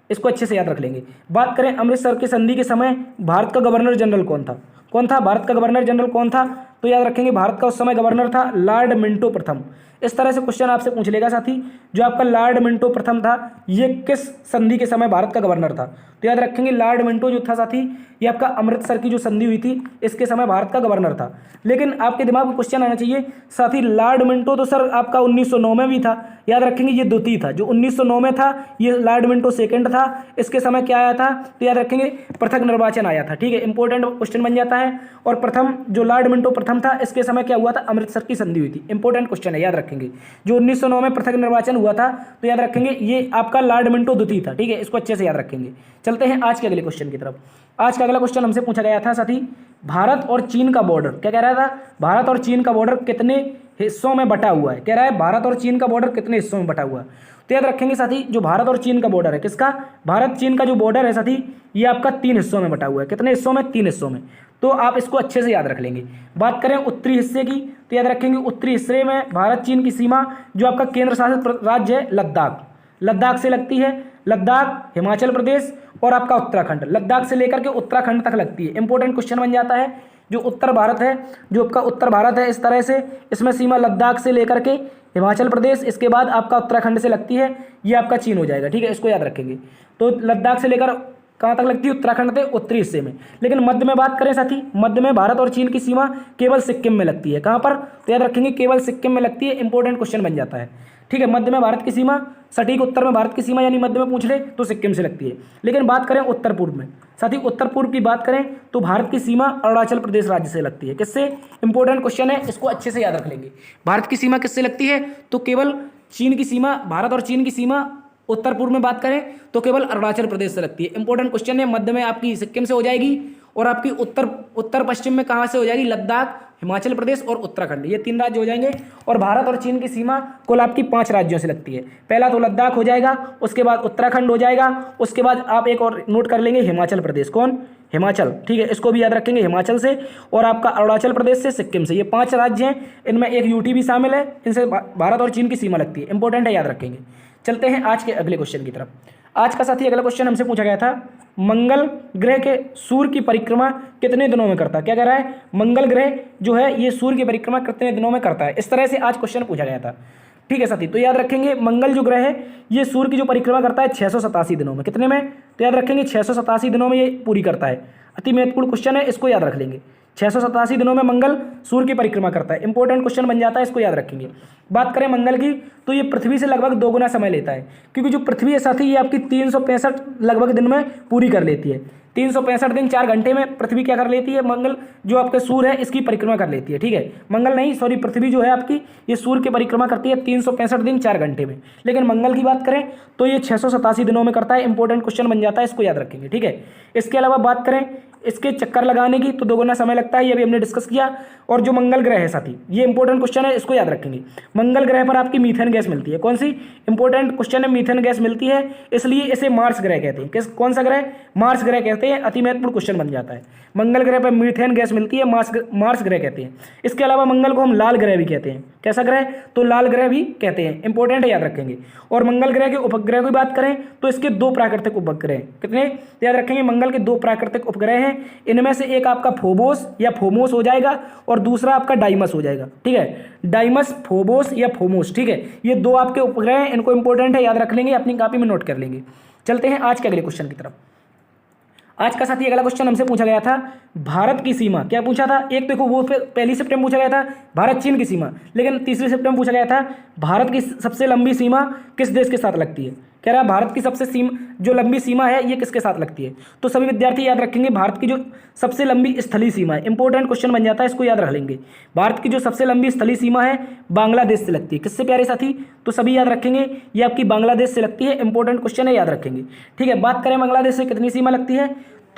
इसको अच्छे से याद रख लेंगे। बात करें अमृतसर की संधि के समय भारत का गवर्नर जनरल कौन था? कौन था भारत का गवर्नर जनरल कौन था? तो याद रखेंगे भारत का उस समय गवर्नर था लॉर्ड मिंटो प्रथम। इस तरह से क्वेश्चन आपसे पूछ लेगा साथी, जो आपका लॉर्ड मिंटो प्रथम था ये किस संधि के समय भारत का गवर्नर था? तो याद रखेंगे लॉर्ड मिंटो जो था साथी ये आपका अमृतसर की जो संधि हुई थी इसके समय भारत का गवर्नर था। लेकिन आपके दिमाग में क्वेश्चन आना चाहिए साथी, लॉर्ड मिंटो तो सर आपका 1909 में भी था। याद रखेंगे ये द्वितीय था, जो 1909 में था ये लॉर्ड मिंटो सेकंड था। इसके समय क्या आया था? तो याद रखेंगे पृथक निर्वाचन आया था। ठीक है, इंपॉर्टेंट क्वेश्चन बन जाता है। और प्रथम जो लॉर्ड मिंटो प्रथम था इसके समय क्या हुआ था? अमृतसर की संधि हुई थी। इंपॉर्टेंट क्वेश्चन है, याद रखेंगे। जो 1909 में पृथक निर्वाचन हुआ था तो याद रखेंगे ये आपका लॉर्ड मिंटो द्वितीय था। ठीक है, इसको अच्छे से याद रखेंगे। चलते हैं आज के अगले क्वेश्चन की तरफ। आज का अगला क्वेश्चन हमसे पूछा गया था साथी, भारत और चीन का बॉर्डर, क्या कह रहा था? भारत और चीन का बॉर्डर कितने हिस्सों में बटा हुआ है? कह रहा है भारत और चीन का बॉर्डर कितने हिस्सों में बटा हुआ है? तो याद रखेंगे साथी जो भारत और चीन का बॉर्डर है, किसका? भारत चीन का जो बॉर्डर है साथी ये आपका 3 हिस्सों में बटा हुआ है। कितने हिस्सों में? 3 हिस्सों में। तो आप इसको अच्छे से याद रख लेंगे। बात करें उत्तरी हिस्से की तो याद रखेंगे उत्तरी हिस्से में भारत चीन की सीमा जो आपका केंद्र शासित राज्य है लद्दाख से लगती है। लद्दाख, हिमाचल प्रदेश और आपका उत्तराखंड, लद्दाख से लेकर के उत्तराखंड तक लगती है। इंपॉर्टेंट क्वेश्चन बन जाता है। जो उत्तर भारत है, जो आपका उत्तर भारत है इस तरह से इसमें सीमा लद्दाख से लेकर के हिमाचल प्रदेश, इसके बाद आपका उत्तराखंड से लगती है, ये आपका चीन हो जाएगा। ठीक है, इसको याद रखेंगे। तो लद्दाख से लेकर कहाँ तक लगती है? उत्तराखंड के उत्तरी हिस्से में। लेकिन मध्य में बात करें साथी, मध्य में भारत और चीन की सीमा केवल सिक्किम में लगती है। कहाँ पर? तो याद रखेंगे केवल सिक्किम में लगती है। इंपॉर्टेंट क्वेश्चन बन जाता है। ठीक है, मध्य में भारत की सीमा, सटीक उत्तर में भारत की सीमा यानी मध्य में पूछ ले तो सिक्किम से लगती है। लेकिन बात करें उत्तर पूर्व में साथी, उत्तर पूर्व की बात करें तो भारत की सीमा अरुणाचल प्रदेश राज्य से लगती है। किससे? इंपॉर्टेंट क्वेश्चन है, इसको अच्छे से याद रख लेंगे। भारत की सीमा किससे लगती है? तो केवल चीन की सीमा, भारत और चीन की सीमा उत्तर पूर्व में बात करें तो केवल अरुणाचल प्रदेश से लगती है। इंपॉर्टेंट क्वेश्चन है। मध्य में आपकी सिक्किम से हो जाएगी और आपकी उत्तर पश्चिम में कहाँ से हो जाएगी? लद्दाख, हिमाचल प्रदेश और उत्तराखंड, ये 3 राज्य हो जाएंगे। और भारत और चीन की सीमा कुल आपकी 5 राज्यों से लगती है। पहला तो लद्दाख हो जाएगा, उसके बाद उत्तराखंड हो जाएगा, उसके बाद आप एक और नोट कर लेंगे हिमाचल प्रदेश। कौन? हिमाचल। ठीक है, इसको भी याद रखेंगे हिमाचल से, और आपका अरुणाचल प्रदेश से, सिक्किम से। ये 5 राज्य हैं, इनमें एक यूटी भी शामिल है, इनसे भारत और चीन की सीमा लगती है। इंपॉर्टेंट है, याद रखेंगे। चलते हैं आज के अगले क्वेश्चन की तरफ। आज का साथी अगला क्वेश्चन हमसे पूछा गया था, मंगल ग्रह के सूर्य की परिक्रमा कितने दिनों में करता है? क्या कह रहा है? मंगल ग्रह जो है ये सूर्य की परिक्रमा कितने दिनों में करता है? इस तरह से आज क्वेश्चन पूछा गया था। ठीक है साथी, तो याद रखेंगे मंगल जो ग्रह है ये सूर्य की जो परिक्रमा करता है 687 दिनों में। कितने में? तो याद रखेंगे 687 दिनों में ये पूरी करता है। अति महत्वपूर्ण क्वेश्चन है, इसको याद रख लेंगे। 687 दिनों में मंगल सूर्य की परिक्रमा करता है। इंपॉर्टेंट क्वेश्चन बन जाता है, इसको याद रखेंगे। बात करें मंगल की, तो ये पृथ्वी से लगभग 2 गुना समय लेता है, क्योंकि जो पृथ्वी है साथी ये आपकी 365 लगभग दिन में पूरी कर लेती है। 365 दिन 4 घंटे में पृथ्वी क्या कर लेती है, मंगल जो आपके सूर्य है इसकी परिक्रमा कर लेती है। ठीक है, मंगल नहीं सॉरी पृथ्वी जो है आपकी ये सूर्य की परिक्रमा करती है 365 दिन 4 घंटे में। लेकिन मंगल की बात करें तो ये 687 दिनों में करता है। इंपॉर्टेंट क्वेश्चन बन जाता है, इसको याद रखेंगे। ठीक है, इसके अलावा बात करें इसके चक्कर लगाने की तो 2 गुना समय लगता है, ये भी हमने डिस्कस किया। और जो मंगल ग्रह है साथी, ये इंपॉर्टेंट क्वेश्चन है, इसको याद रखेंगे। मंगल ग्रह पर आपकी मीथेन गैस मिलती है। कौन सी? इंपॉर्टेंट क्वेश्चन है, मीथेन गैस मिलती है, इसलिए इसे मार्स ग्रह कहते हैं। कौन सा ग्रह? मार्स ग्रह कहते हैं। अति महत्वपूर्ण क्वेश्चन बन जाता है। मंगल ग्रह पर मीथेन गैस मिलती है, मार्स ग्रह कहते हैं। इसके अलावा मंगल को हम लाल ग्रह भी कहते हैं। कैसा ग्रह? तो लाल ग्रह भी कहते हैं। इंपॉर्टेंट है, याद रखेंगे। और मंगल ग्रह के उपग्रह की बात करें तो इसके 2 प्राकृतिक उपग्रह हैं। कितने? याद रखेंगे, मंगल के 2 प्राकृतिक उपग्रह हैं। इनमें से एक आपका फोबोस या फोमोस हो जाएगा और दूसरा आपका डाइमस हो जाएगा। ठीक है, डाइमस, फोबोस या फोमोस। ठीक है, ये 2 आपके उपग्रह हैं, इनको इंपॉर्टेंट है, याद रख लेंगे, अपनी कॉपी में नोट कर लेंगे। चलते हैं आज के अगले क्वेश्चन की तरफ। आज का साथी अगला क्वेश्चन हमसे पूछा गया था, भारत की सीमा। क्या पूछा था? एक देखो वो पहली शिफ्ट में पूछा गया था भारत चीन की सीमा, लेकिन तीसरी शिफ्ट में पूछा गया था भारत की सबसे लंबी सीमा किस देश के साथ लगती है। कह रहा है भारत की सबसे जो लंबी सीमा है ये किसके साथ लगती है। तो सभी विद्यार्थी याद रखेंगे, भारत की जो सबसे लंबी स्थलीय सीमा है, इंपॉर्टेंट क्वेश्चन बन जाता है, इसको याद रख लेंगे। भारत की जो सबसे लंबी स्थलीय सीमा है बांग्लादेश से लगती है। किससे प्यारे साथी? तो सभी याद रखेंगे, ये आपकी बांग्लादेश से लगती है। इंपॉर्टेंट क्वेश्चन है, याद रखेंगे। ठीक है, बात करें बांग्लादेश से कितनी सीमा लगती है,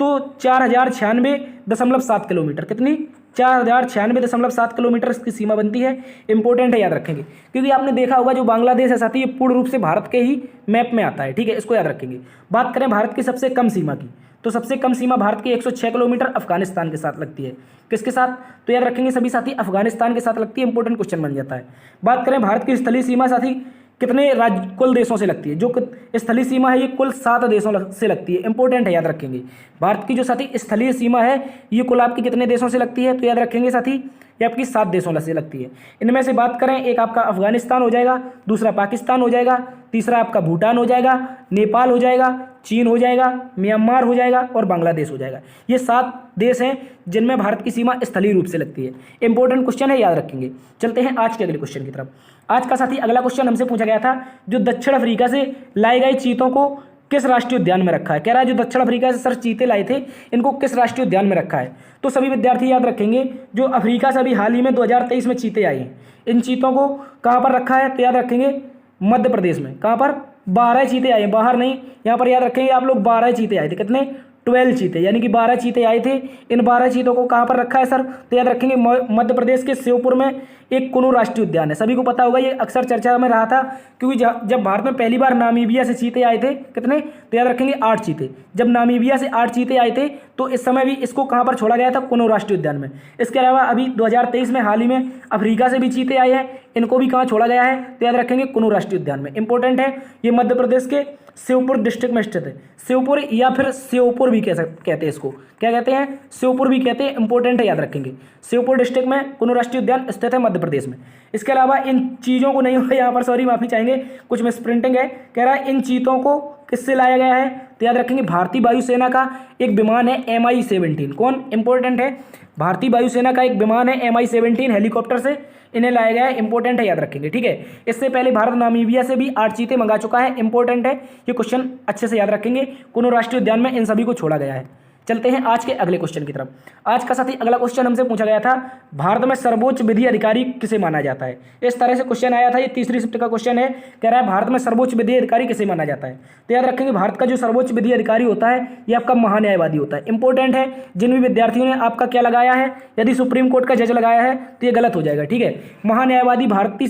तो 4096.7 किलोमीटर। कितनी? 4096.7 किलोमीटर इसकी सीमा बनती है। इंपॉर्टेंट है, याद रखेंगे, क्योंकि आपने देखा होगा जो बांग्लादेश है साथी ये पूर्ण रूप से भारत के ही मैप में आता है। ठीक है, इसको याद रखेंगे। बात करें भारत की सबसे कम सीमा की, तो सबसे कम सीमा भारत की 106 किलोमीटर अफगानिस्तान के साथ लगती है। किसके साथ? तो याद रखेंगे सभी साथी, अफगानिस्तान के साथ लगती है। इंपॉर्टेंट क्वेश्चन बन जाता है। बात करें भारत की स्थलीय सीमा साथी कितने कुल देशों से लगती है, जो स्थलीय सीमा है ये कुल 7 देशों से लगती है। इंपॉर्टेंट है, याद रखेंगे। भारत की जो साथी स्थलीय सीमा है ये कुल आपकी कितने देशों से लगती है, तो याद रखेंगे साथी ये आपकी 7 देशों से लगती है। इनमें से बात करें, एक आपका अफगानिस्तान हो जाएगा, दूसरा पाकिस्तान हो जाएगा, तीसरा आपका भूटान हो जाएगा, नेपाल हो जाएगा, चीन हो जाएगा, म्यांमार हो जाएगा और बांग्लादेश हो जाएगा। ये 7 देश हैं जिनमें भारत की सीमा स्थलीय रूप से लगती है। इंपॉर्टेंट क्वेश्चन है, याद रखेंगे। चलते हैं आज के अगले क्वेश्चन की तरफ। आज का साथी अगला क्वेश्चन हमसे पूछा गया था, जो दक्षिण अफ्रीका से लाए गए चीतों को किस राष्ट्रीय उद्यान में रखा है। कह रहा है जो दक्षिण अफ्रीका से सर चीते लाए थे इनको किस राष्ट्रीय उद्यान में रखा है। तो सभी विद्यार्थी याद रखेंगे, जो अफ्रीका से अभी हाल ही में 2023 में चीते आए हैं, इन चीतों को कहाँ पर रखा है, तो याद रखेंगे मध्य प्रदेश में। कहाँ पर? 12 चीते आए, बाहर नहीं, यहाँ पर याद रखेंगे आप लोग 12 चीते आए थे। कितने? 12 चीते, यानी कि 12 चीते आए थे। इन 12 चीतों को कहाँ पर रखा है सर, तो याद रखेंगे मध्य प्रदेश के श्योपुर में एक कुनू राष्ट्रीय उद्यान है। सभी को पता होगा, ये अक्सर चर्चा में रहा था, क्योंकि जब भारत में पहली बार नामीबिया से चीते आए थे, कितने? तो याद रखेंगे 8 चीते। जब नामीबिया से 8 चीते आए थे तो इस समय भी इसको कहाँ पर छोड़ा गया था, कुनू राष्ट्रीय उद्यान में। इसके अलावा अभी 2023 में हाल ही में अफ्रीका से भी चीते आए हैं, इनको भी कहाँ छोड़ा गया है, तो याद रखेंगे कुनू राष्ट्रीय उद्यान में। इंपॉर्टेंट है, ये मध्य प्रदेश के श्योपुर डिस्ट्रिक्ट में स्थित है। श्योपुर या फिर श्योपुर भी कहते हैं इसको, क्या कहते हैं? श्योपुर भी कहते हैं। इंपॉर्टेंट है, याद रखेंगे। श्योपुर डिस्ट्रिक्ट में कुनू राष्ट्रीय उद्यान स्थित है मध्य प्रदेश में। इसके अलावा इन चीज़ों को नहीं होगा यहाँ पर, सॉरी माफी चाहेंगे, कुछ मिसप्रिंटिंग है। कह रहा है इन चीतों को किससे लाया गया है, तो याद रखेंगे भारतीय वायुसेना का एक विमान है MI-17। कौन? इंपॉर्टेंट है, भारतीय वायुसेना का एक विमान है MI-17 हेलीकॉप्टर से इन्हें लाया गया है। इंपॉर्टेंट है, याद रखेंगे। ठीक है, इससे पहले भारत नामीबिया से भी 8 चीते मंगा चुका है। इंपॉर्टेंट है, ये क्वेश्चन अच्छे से याद रखेंगे। कुनू राष्ट्रीय उद्यान में इन सभी को छोड़ा गया है। चलते हैं आज के अगले क्वेश्चन की तरफ। आज का साथी अगला क्वेश्चन हमसे पूछा गया था, भारत में सर्वोच्च विधि अधिकारी किसे माना जाता है। इस तरह से क्वेश्चन आया था, ये तीसरी शिफ्ट का क्वेश्चन है। कह रहा है भारत में सर्वोच्च विधि अधिकारी किसे माना जाता है। तो याद रखेंगे, भारत का जो सर्वोच्च विधि अधिकारी होता है ये आपका महान्यायवादी होता है। इंपॉर्टेंट है, जिन भी विद्यार्थियों ने आपका क्या लगाया है, यदि सुप्रीम कोर्ट का जज लगाया है तो ये गलत हो जाएगा। ठीक है, महान्यायवादी भारतीय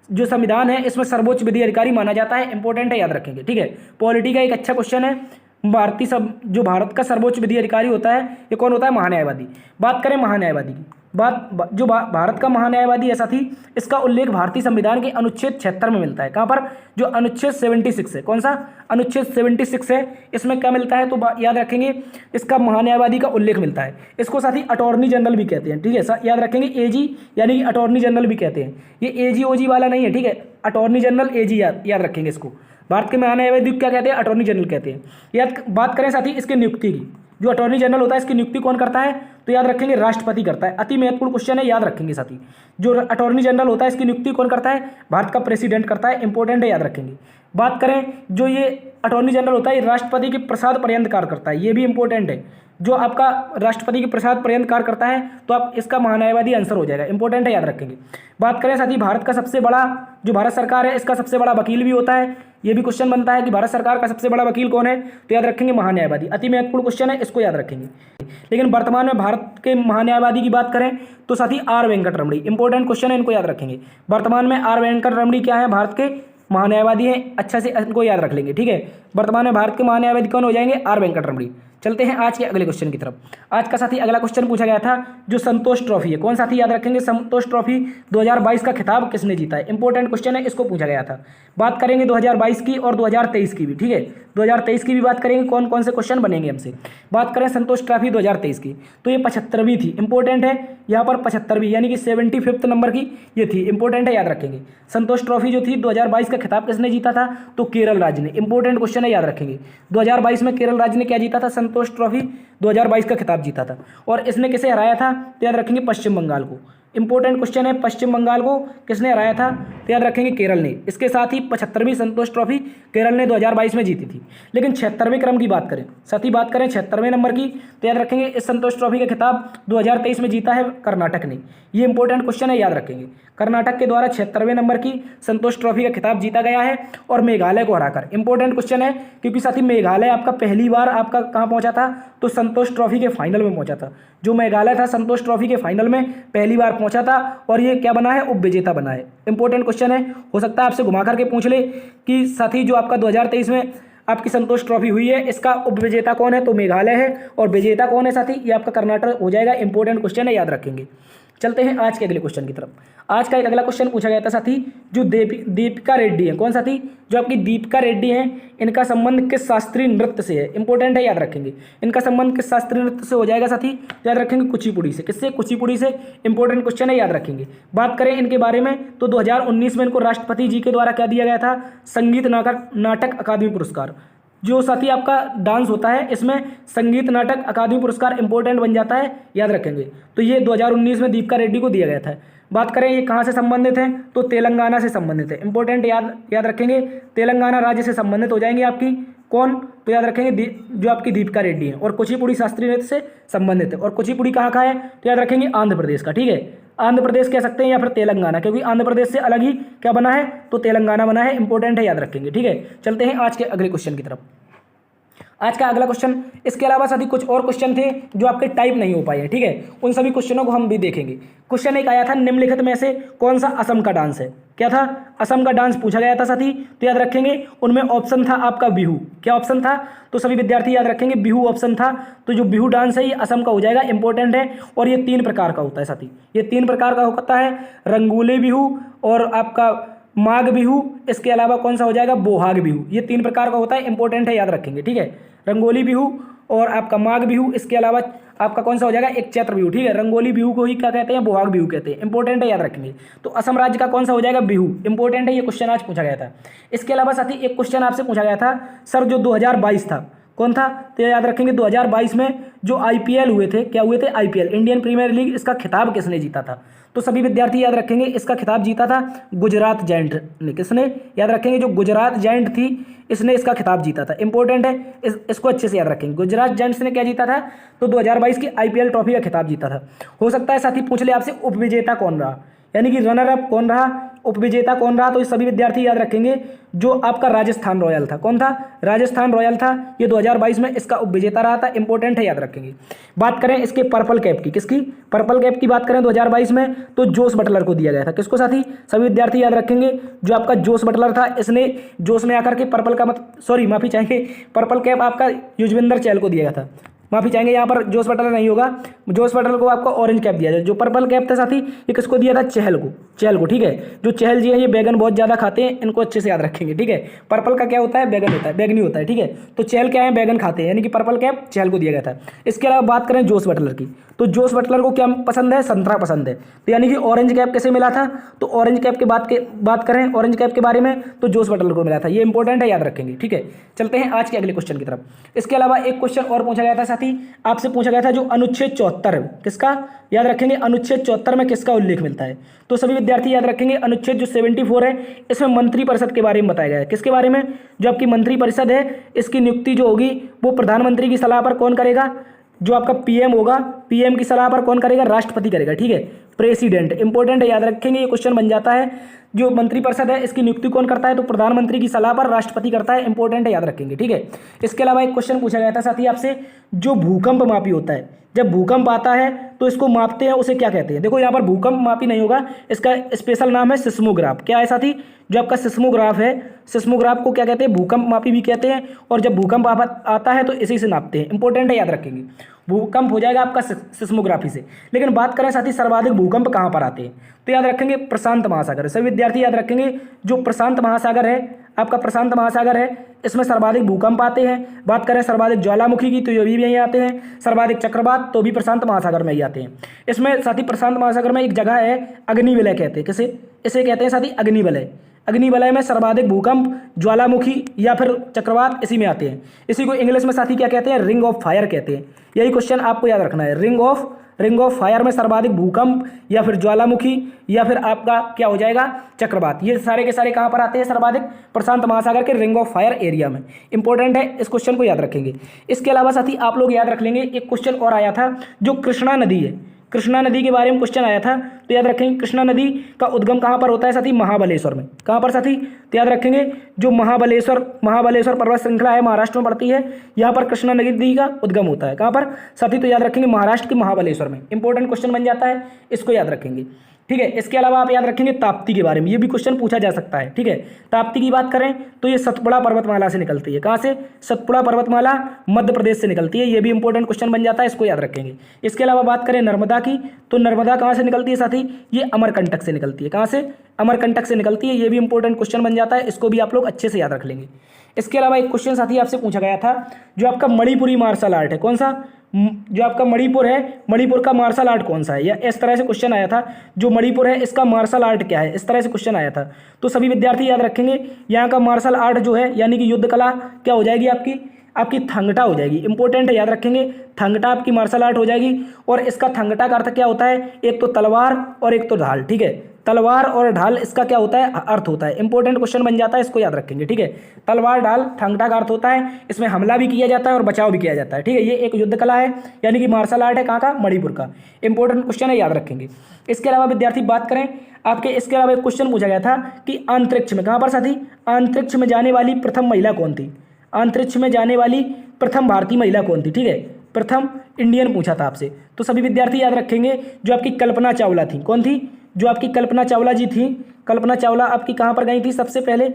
जो संविधान है इसमें सर्वोच्च विधि अधिकारी माना जाता है। इंपॉर्टेंट है, याद रखेंगे। ठीक है, पॉलिटी का एक अच्छा क्वेश्चन है। जो भारत का सर्वोच्च विधि अधिकारी होता है ये कौन होता है? महान्यायवादी। बात करें महान्यायवादी की, जो भारत का महान्यायवादी ऐसा थी, इसका उल्लेख भारतीय संविधान के अनुच्छेद 76 में मिलता है। कहाँ पर? जो अनुच्छेद 76 है। कौन सा? अनुच्छेद 76 है। इसमें क्या मिलता है, तो याद रखेंगे इसका महान्यायवादी का उल्लेख मिलता है। इसको साथ ही अटॉर्नी जनरल भी कहते हैं। ठीक है, याद रखेंगे AG यानी कि अटॉर्नी जनरल भी कहते हैं। ये AG OG वाला नहीं है। ठीक है, अटॉर्नी जनरल AG याद रखेंगे इसको। भारत के महान्यायवादी क्या कहते हैं? अटॉर्नी जनरल कहते हैं। बात करें साथ ही इसके नियुक्ति की, जो अटॉर्नी जनरल होता है इसकी नियुक्ति कौन करता है, तो याद रखेंगे राष्ट्रपति करता है। अति महत्वपूर्ण क्वेश्चन है, याद रखेंगे साथी। जो अटॉर्नी जनरल होता है इसकी नियुक्ति कौन करता है, भारत का प्रेसिडेंट करता है, इंपॉर्टेंट है, याद रखेंगे। बात करें जो ये अटॉर्नी जनरल होता है, ये राष्ट्रपति के प्रसाद पर्यंत कार्य करता है, ये भी इंपॉर्टेंट है। जो आपका राष्ट्रपति के प्रसाद पर्यंत कार्य करता है तो आप इसका महान्यायवादी आंसर हो जाएगा, इंपॉर्टेंट है, याद रखेंगे। बात करें साथी भारत का सबसे बड़ा, जो भारत सरकार है इसका सबसे बड़ा वकील भी होता है, ये भी क्वेश्चन बनता है कि भारत सरकार का सबसे बड़ा वकील कौन है, तो याद रखेंगे महान्यायवादी। अति महत्वपूर्ण क्वेश्चन है, इसको याद रखेंगे। लेकिन वर्तमान में भारत के महान्यायवादी की बात करें तो साथी are Venkat Ramani, important question है, इनको याद रखेंगे। वर्तमान में आर वेंकट रमणी क्या है, भारत के महान्यायवादी हैं, अच्छा से इनको याद रख लेंगे, ठीक है। वर्तमान में भारत के महान्यायवादी कौन हो जाएंगे, आर वेंकट रमणी। चलते हैं आज के अगले क्वेश्चन की तरफ। आज का साथी अगला क्वेश्चन पूछा गया था, जो संतोष ट्रॉफी है, कौन साथी याद रखेंगे, संतोष ट्रॉफी 2022 का खिताब किसने जीता है, इंपॉर्टेंट क्वेश्चन है, इसको पूछा गया था। बात करेंगे 2022 की और 2023 की भी, ठीक है। 2023 की भी बात करेंगे, कौन कौन से क्वेश्चन बनेंगे हमसे। बात करें संतोष ट्रॉफी 2023 की, तो ये 75वीं थी, इंपॉर्टेंट है, यहाँ पर 75वीं यानी कि 75th नंबर की ये थी, इंपॉर्टेंट है, याद रखेंगे। संतोष ट्रॉफी जो थी 2022 का खिताब किसने जीता था, तो केरल राज्य ने, इंपॉर्टेंट क्वेश्चन है, याद रखेंगे। 2022 में केरल राज्य ने क्या जीता था, संतोष ट्रॉफी 2022 का खिताब जीता था। और इसने किसे हराया था, तो याद रखेंगे पश्चिम बंगाल को, इंपॉर्टेंट क्वेश्चन है, पश्चिम बंगाल को किसने हराया था, तो याद रखेंगे केरल ने। इसके साथ ही 75वीं संतोष ट्रॉफी केरल ने 2022 में जीती थी। लेकिन 76वें क्रम की बात करें, साथ ही बात करें 76वें नंबर की, तो याद रखेंगे इस संतोष ट्रॉफी का खिताब 2023 में जीता है कर्नाटक ने, ये इंपॉर्टेंट क्वेश्चन है, याद रखेंगे। कर्नाटक के द्वारा 76वें नंबर की संतोष ट्रॉफी का खिताब जीता गया है और मेघालय को हराकर, इंपॉर्टेंट क्वेश्चन है, क्योंकि साथी मेघालय आपका पहली बार आपका कहाँ पहुंचा था, तो संतोष ट्रॉफी के फाइनल में पहुंचा था। जो मेघालय था संतोष ट्रॉफी के फाइनल में पहली बार पहुंचा था और ये क्या बना है, उपविजेता बना है, इंपॉर्टेंट क्वेश्चन है। हो सकता है आपसे घुमा करके पूछ ले कि साथी जो आपका 2023 में आपकी संतोष ट्रॉफी हुई है इसका उपविजेता कौन है, तो मेघालय है, और विजेता कौन है साथी, ये आपका कर्नाटक हो जाएगा, इंपॉर्टेंट क्वेश्चन है, याद रखेंगे। चलते हैं आज के अगले क्वेश्चन की तरफ। आज का एक अगला क्वेश्चन पूछा गया था साथी, जो दीपिका रेड्डी है, कौन साथी, जो आपकी दीपिका रेड्डी हैं, इनका संबंध किस शास्त्रीय नृत्य से है, इंपॉर्टेंट है, याद रखेंगे। इनका संबंध किस शास्त्रीय नृत्य से हो जाएगा साथी, याद रखेंगे कुचिपुड़ी से, किससे, कुचिपुड़ी से, इंपॉर्टेंट क्वेश्चन है, याद रखेंगे। बात करें इनके बारे में तो 2019 में इनको राष्ट्रपति जी के द्वारा क्या दिया गया था, संगीत नाटक अकादमी पुरस्कार। जो साथी आपका डांस होता है इसमें संगीत नाटक अकादमी पुरस्कार इंपॉर्टेंट बन जाता है, याद रखेंगे। तो ये 2019 में दीपिका रेड्डी को दिया गया था। बात करें ये कहाँ से संबंधित हैं, तो तेलंगाना से संबंधित है, इंपॉर्टेंट, याद रखेंगे। तेलंगाना राज्य से संबंधित हो जाएंगे आपकी कौन, तो याद रखेंगे जो आपकी दीपिका रेड्डी है, और कुचिपुड़ी शास्त्रीय नृत्य से संबंधित है। और कुचिपुड़ी कहाँ का है, तो याद रखेंगे आंध्र प्रदेश का, ठीक है। आंध्र प्रदेश कह सकते हैं या फिर तेलंगाना, क्योंकि आंध्र प्रदेश से अलग ही क्या बना है, तो तेलंगाना बना है, इंपॉर्टेंट है, याद रखेंगे, ठीक है। चलते हैं आज के अगले क्वेश्चन की तरफ। आज का अगला क्वेश्चन, इसके अलावा साथी कुछ और क्वेश्चन थे जो आपके टाइप नहीं हो पाए हैं, ठीक है, उन सभी क्वेश्चनों को हम भी देखेंगे। क्वेश्चन एक आया था, निम्नलिखित में से कौन सा असम का डांस है, क्या था, असम का डांस पूछा गया था साथी, तो याद रखेंगे उनमें ऑप्शन था आपका बिहू, क्या ऑप्शन था, तो सभी विद्यार्थी याद रखेंगे बिहू ऑप्शन था। तो जो बिहू डांस है ये असम का हो जाएगा, इंपॉर्टेंट है, और ये 3 प्रकार का होता है साथी, ये 3 प्रकार का होता है, रंगोली बिहू और आपका माघ बिहू, इसके अलावा कौन सा हो जाएगा, बोहाग बिहू, ये 3 प्रकार का होता है, इंपॉर्टेंट है, याद रखेंगे, ठीक है। रंगोली बिहू और आपका माघ बिहू, इसके अलावा आपका कौन सा हो जाएगा, एक चैत्र बिहू, ठीक है। रंगोली बिहू को ही क्या कहते हैं, बोहाग बिहू कहते हैं, इंपॉर्टेंट है, याद रखेंगे। तो असम राज्य का कौन सा हो जाएगा, बिहू, इंपॉर्टेंट है, ये क्वेश्चन आज पूछा गया था। इसके अलावा साथी एक क्वेश्चन आपसे पूछा गया था सर, जो 2022 था कौन था, तो याद रखेंगे 2022 में जो IPL हुए थे, क्या हुए थे, IPL इंडियन प्रीमियर लीग, इसका खिताब किसने जीता था, तो सभी विद्यार्थी याद रखेंगे इसका खिताब जीता था गुजरात जायंट ने, किसने, याद रखेंगे जो गुजरात जायंट थी इसने इसका खिताब जीता था, इंपॉर्टेंट है, इसको अच्छे से याद रखेंगे। गुजरात जायंट्स ने क्या जीता था, तो 2022 की IPL ट्रॉफी का खिताब जीता था। हो सकता है साथी पूछ ले आपसे उपविजेता कौन रहा, यानी कि रनर अप कौन रहा, उपविजेता कौन रहा, तो ये सभी विद्यार्थी याद रखेंगे जो आपका राजस्थान रॉयल था, कौन था, राजस्थान रॉयल था, ये 2022 में इसका उपविजेता रहा था, इंपॉर्टेंट है, याद रखेंगे। बात करें इसके पर्पल कैप की, किसकी, पर्पल कैप की बात करें 2022 में तो जोस बटलर को दिया गया था, किसको साथी, सभी विद्यार्थी याद रखेंगे जो आपका जोस बटलर था, इसने जोस में आकर के पर्पल का माफी चाहेंगे, पर्पल कैप आपका युजवेंद्र चहल को दिया गया था, माफी चाहेंगे, यहाँ पर जोस बटलर नहीं होगा, जोस बटलर को आपको ऑरेंज कैप दिया जाए। जो पर्पल कैप था साथी ये किसको दिया था, चहल को, ठीक है। जो चहल जी है ये बैगन बहुत ज़्यादा खाते हैं, इनको अच्छे से याद रखेंगे, ठीक है। पर्पल का क्या होता है, बैगन होता है, बैगनी होता है, ठीक है। तो चहल क्या है, बैगन खाते हैं, यानी कि पर्पल कैप चहल को दिया गया था। इसके अलावा बात करें जोस बटलर की, तो जोस बटलर को क्या पसंद है, संतरा पसंद है, तो यानी कि ऑरेंज कैप कैसे मिला था, तो ऑरेंज कैप के बात करें ऑरेंज कैप के बारे में तो जोस बटलर को मिला था, ये इंपॉर्टेंट है, याद रखेंगे, ठीक है। चलते हैं आज के अगले क्वेश्चन की तरफ। इसके अलावा एक क्वेश्चन और पूछा गया था साथी आपसे पूछा गया था जो अनुच्छेद 74 किसका, याद रखेंगे अनुच्छेद 74 में किसका उल्लेख मिलता है। तो सभी विद्यार्थी याद रखेंगे अनुच्छेद जो 74 है इसमें मंत्रिपरिषद के बारे में बताया गया है। किसके बारे में, जो आपकी मंत्रिपरिषद है इसकी नियुक्ति जो होगी वो प्रधानमंत्री की सलाह पर कौन करेगा, जो आपका पीएम होगा, पीएम की सलाह पर कौन करेगा, राष्ट्रपति करेगा। ठीक है, प्रेसिडेंट इंपॉर्टेंट है, याद रखेंगे ये क्वेश्चन बन जाता है। जो मंत्रिपरिषद है इसकी नियुक्ति कौन करता है, तो प्रधानमंत्री की सलाह पर राष्ट्रपति करता है, इंपॉर्टेंट है, याद रखेंगे। ठीक है, इसके अलावा एक क्वेश्चन पूछा गया था साथी आपसे, जो भूकंप मापी होता है, जब भूकंप आता है तो इसको मापते हैं, उसे क्या कहते हैं। देखो यहाँ पर भूकंप मापी नहीं होगा, इसका स्पेशल नाम है सिस्मोग्राफ। क्या है साथी, जो आपका सिस्मोग्राफ है, सिस्मोग्राफ को क्या कहते हैं, भूकंप मापी भी कहते हैं। और जब भूकंप आता है तो इसी से नापते हैं, इंपॉर्टेंट है, याद रखेंगे। भूकंप हो जाएगा आपका सिस्मोग्राफी से। लेकिन बात करें साथी सर्वाधिक भूकंप कहाँ पर आते हैं, तो याद रखेंगे प्रशांत महासागर। सभी विद्यार्थी याद रखेंगे जो प्रशांत महासागर है, आपका प्रशांत महासागर है, इसमें सर्वाधिक भूकंप आते हैं। बात करें सर्वाधिक ज्वालामुखी की तो ये भी यहीं आते हैं, सर्वाधिक चक्रवात तो भी प्रशांत महासागर में ही आते हैं। इसमें साथी प्रशांत महासागर में एक जगह है अग्निवलय कहते हैं, किसे, इसे कहते हैं साथी अग्निवलय। अग्निवलय में सर्वाधिक भूकंप, ज्वालामुखी या फिर चक्रवात इसी में आते हैं। इसी को इंग्लिश में साथी क्या कहते हैं, रिंग ऑफ फायर कहते हैं। यही क्वेश्चन आपको याद रखना है, रिंग ऑफ फायर में सर्वाधिक भूकंप या फिर ज्वालामुखी या फिर आपका क्या हो जाएगा, चक्रवात। ये सारे के सारे कहाँ पर आते हैं, सर्वाधिक प्रशांत महासागर के रिंग ऑफ फायर एरिया में। इंपॉर्टेंट है, इस क्वेश्चन को याद रखेंगे। इसके अलावा साथी आप लोग याद रख लेंगे, एक क्वेश्चन और आया था जो कृष्णा नदी है, कृष्णा नदी के बारे में क्वेश्चन आया था। तो याद रखेंगे कृष्णा नदी का उद्गम कहाँ पर होता है साथी, महाबलेश्वर में। कहाँ पर साथी, तो याद रखेंगे जो महाबलेश्वर पर्वत श्रृंखला है, महाराष्ट्र में पड़ती है, यहाँ पर कृष्णा नदी का उद्गम होता है। कहाँ पर साथी, तो याद रखेंगे महाराष्ट्र के महाबलेश्वर में। इंपॉर्टेंट क्वेश्चन बन जाता है, इसको याद रखेंगे। ठीक है, इसके अलावा आप याद रखेंगे ताप्ती के बारे में, ये भी क्वेश्चन पूछा जा सकता है। ठीक है, ताप्ती की बात करें तो ये सतपुड़ा पर्वतमाला से निकलती है। कहाँ से, सतपुड़ा पर्वतमाला मध्य प्रदेश से निकलती है, ये भी इंपॉर्टेंट क्वेश्चन बन जाता है, इसको याद रखेंगे। इसके अलावा बात करें नर्मदा की, तो नर्मदा कहाँ से निकलती है साथी, ये अमरकंटक से निकलती है। कहाँ से, अमरकंटक से निकलती है, ये भी इंपॉर्टेंट क्वेश्चन बन जाता है, इसको भी आप लोग अच्छे से याद रख लेंगे। इसके अलावा एक क्वेश्चन साथी आपसे पूछा गया था, जो आपका मणिपुरी मार्शल आर्ट है, कौन सा, जो आपका मणिपुर है, मणिपुर का मार्शल आर्ट कौन सा है, या इस तरह से क्वेश्चन आया था, जो मणिपुर है इसका मार्शल आर्ट क्या है, इस तरह से क्वेश्चन आया था। तो सभी विद्यार्थी याद रखेंगे यहाँ का मार्शल आर्ट जो है यानी कि युद्ध कला क्या हो जाएगी, आपकी थंगटा हो जाएगी। इंपॉर्टेंट है, याद रखेंगे, थंगटा आपकी मार्शल आर्ट हो जाएगी। और इसका थंगटा का अर्थ क्या होता है, एक तो तलवार और एक तो ढाल। ठीक है, तलवार और ढाल इसका क्या होता है, अर्थ होता है। इंपॉर्टेंट क्वेश्चन बन जाता है, इसको याद रखेंगे। ठीक है, तलवार ढाल थंगटा का अर्थ होता है, इसमें हमला भी किया जाता है और बचाव भी किया जाता है। ठीक है, ये एक युद्ध कला है यानी कि मार्शल आर्ट है, कहाँ का, मणिपुर का। इंपॉर्टेंट क्वेश्चन है, याद रखेंगे। इसके अलावा विद्यार्थी बात करें आपके, इसके अलावा एक क्वेश्चन पूछा गया था कि अंतरिक्ष में, कहाँ पर साथी, अंतरिक्ष में जाने वाली प्रथम महिला कौन थी, अंतरिक्ष में जाने वाली प्रथम भारतीय महिला कौन थी। ठीक है, प्रथम इंडियन पूछा था आपसे। तो सभी विद्यार्थी याद रखेंगे जो आपकी कल्पना चावला थी, कौन थी, जो आपकी कल्पना चावला जी थी। कल्पना चावला आपकी कहाँ पर गई थी सबसे पहले,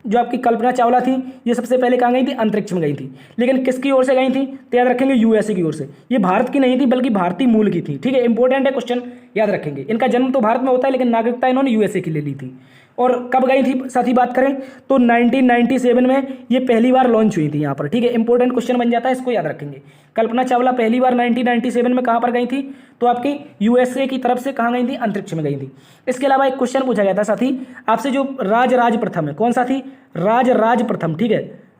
जो आपकी कल्पना चावला थी ये सबसे पहले कहाँ गई थी, अंतरिक्ष में गई थी। लेकिन किसकी ओर से गई थी, तो याद रखेंगे यूएसए की ओर से। ये भारत की नहीं थी बल्कि भारतीय मूल की थी। ठीक है, इंपॉर्टेंट है क्वेश्चन, याद रखेंगे। इनका जन्म तो भारत में होता है लेकिन नागरिकता इन्होंने यूएसए की ले ली थी। और कब गई थी साथी बात करें तो 1997 में ये पहली बार लॉन्च हुई थी यहाँ पर। ठीक है, इंपॉर्टेंट क्वेश्चन बन जाता है, इसको याद रखेंगे। कल्पना चावला पहली बार 1997 में कहाँ पर गई थी, तो आपकी यूएसए की तरफ से कहाँ गई थी, अंतरिक्ष में गई थी। इसके अलावा एक क्वेश्चन पूछा गया था साथी आपसे, जो राज प्रथम है, कौन सा थी, राज प्रथम। ठीक है,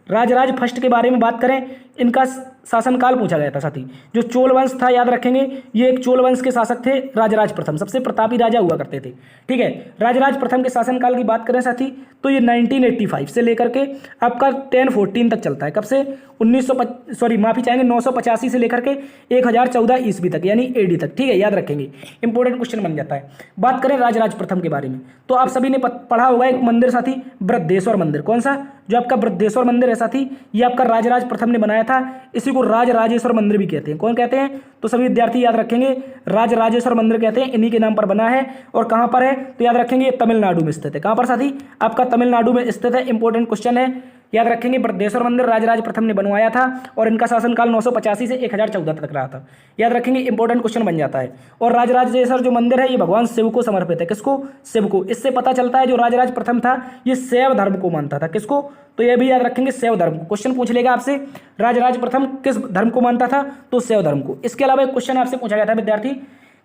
राज फर्स्ट के बारे में बात करें, इनका शासनकाल पूछा गया था साथी। जो चोल वंश था, याद रखेंगे, ये एक चोल वंश के शासक थे राज प्रथम, सबसे प्रतापी राजा हुआ करते थे। ठीक है, राज प्रथम के शासनकाल की बात करें साथी तो ये 1985 से लेकर के आपका 1014 तक चलता है। कब से, 985 से लेकर के 1014 ईस्वी तक यानी एडी तक। ठीक है, याद रखेंगे, इंपॉर्टेंट क्वेश्चन बन जाता है। बात करें राज प्रथम के बारे में तो आप सभी ने पढ़ा होगा एक मंदिर साथी, बृहदेश्वर मंदिर। कौन सा, जो आपका बृहदेश्वर मंदिर है साथी, ये आपका राज प्रथम ने बनाया था। इसी को राजेश्वर मंदिर भी कहते हैं। कौन कहते हैं, तो सभी विद्यार्थी याद रखेंगे, राजेश्वर मंदिर कहते हैं, इन्हीं के नाम पर बना है। और कहां पर है, तो याद रखेंगे तमिलनाडु में स्थित है। कहां पर साथी, आपका तमिलनाडु में स्थित है। इंपॉर्टेंट क्वेश्चन है, याद रखेंगे, बृहदेश्वर मंदिर राज प्रथम ने बनवाया था और इनका शासनकाल 985 से 1014 तक रहा था। याद रखेंगे, इंपॉर्टेंट क्वेश्चन बन जाता है। और राजेश्वर जो मंदिर है ये भगवान शिव को समर्पित है। किसको, शिव को। इससे पता चलता है जो राज प्रथम था ये शैव धर्म को मानता था। किसको, तो ये भी याद रखेंगे, शैव धर्म को। क्वेश्चन पूछ लेगा आपसे, राज प्रथम किस धर्म को मानता था, तो शैव धर्म को। इसके अलावा एक क्वेश्चन आपसे पूछा गया था विद्यार्थी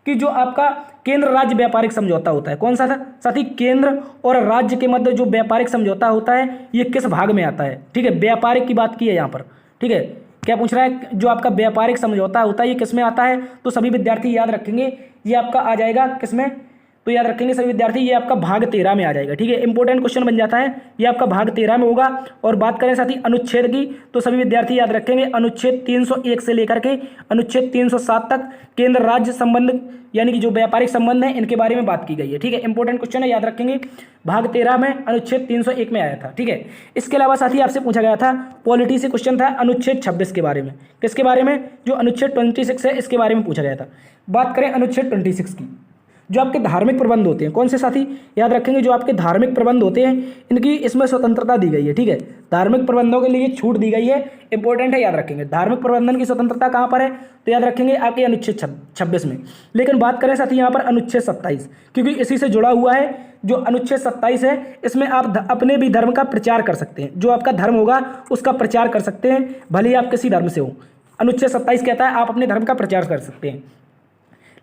कि जो आपका केंद्र राज्य व्यापारिक समझौता होता है, कौन सा था साथी, केंद्र और राज्य के मध्य जो व्यापारिक समझौता होता है ये किस भाग में आता है। ठीक है, व्यापारिक की बात की है यहाँ पर। ठीक है, क्या पूछ रहा है, जो आपका व्यापारिक समझौता होता है ये किस में आता है, तो सभी विद्यार्थी याद रखेंगे ये आपका आ जाएगा किस में, तो याद रखेंगे सभी विद्यार्थी ये आपका भाग 13 में आ जाएगा। ठीक है, इंपॉर्टेंट क्वेश्चन बन जाता है, ये आपका भाग 13 में होगा। और बात करें साथ ही अनुच्छेद की, तो सभी विद्यार्थी याद रखेंगे अनुच्छेद 301 से लेकर के अनुच्छेद 307 तक केंद्र राज्य संबंध यानी कि जो व्यापारिक संबंध है इनके बारे में बात की गई है। ठीक है, इंपॉर्टेंट क्वेश्चन है, याद रखेंगे भाग 13 में अनुच्छेद 301 में आया था। ठीक है, इसके अलावा साथ ही आपसे पूछा गया था पॉलिटी से क्वेश्चन था अनुच्छेद 26 के बारे में, किसके बारे में, जो अनुच्छेद 26 है इसके बारे में पूछा गया था। बात करें अनुच्छेद 26 की, जो आपके धार्मिक प्रबंध होते हैं, कौन से साथी, याद रखेंगे जो आपके धार्मिक प्रबंध होते हैं इनकी इसमें स्वतंत्रता दी गई है। ठीक है, धार्मिक प्रबंधों के लिए छूट दी गई है, इंपॉर्टेंट है, याद रखेंगे धार्मिक प्रबंधन की स्वतंत्रता कहाँ पर है, तो याद रखेंगे आपके अनुच्छेद 26 में। लेकिन बात करें साथी यहाँ पर अनुच्छेद 27, क्योंकि इसी से जुड़ा हुआ है, जो अनुच्छेद 27 है इसमें आप अपने भी धर्म का प्रचार कर सकते हैं, जो आपका धर्म होगा उसका प्रचार कर सकते हैं, भले ही आप किसी धर्म से हो। अनुच्छेद 27 कहता है आप अपने धर्म का प्रचार कर सकते हैं।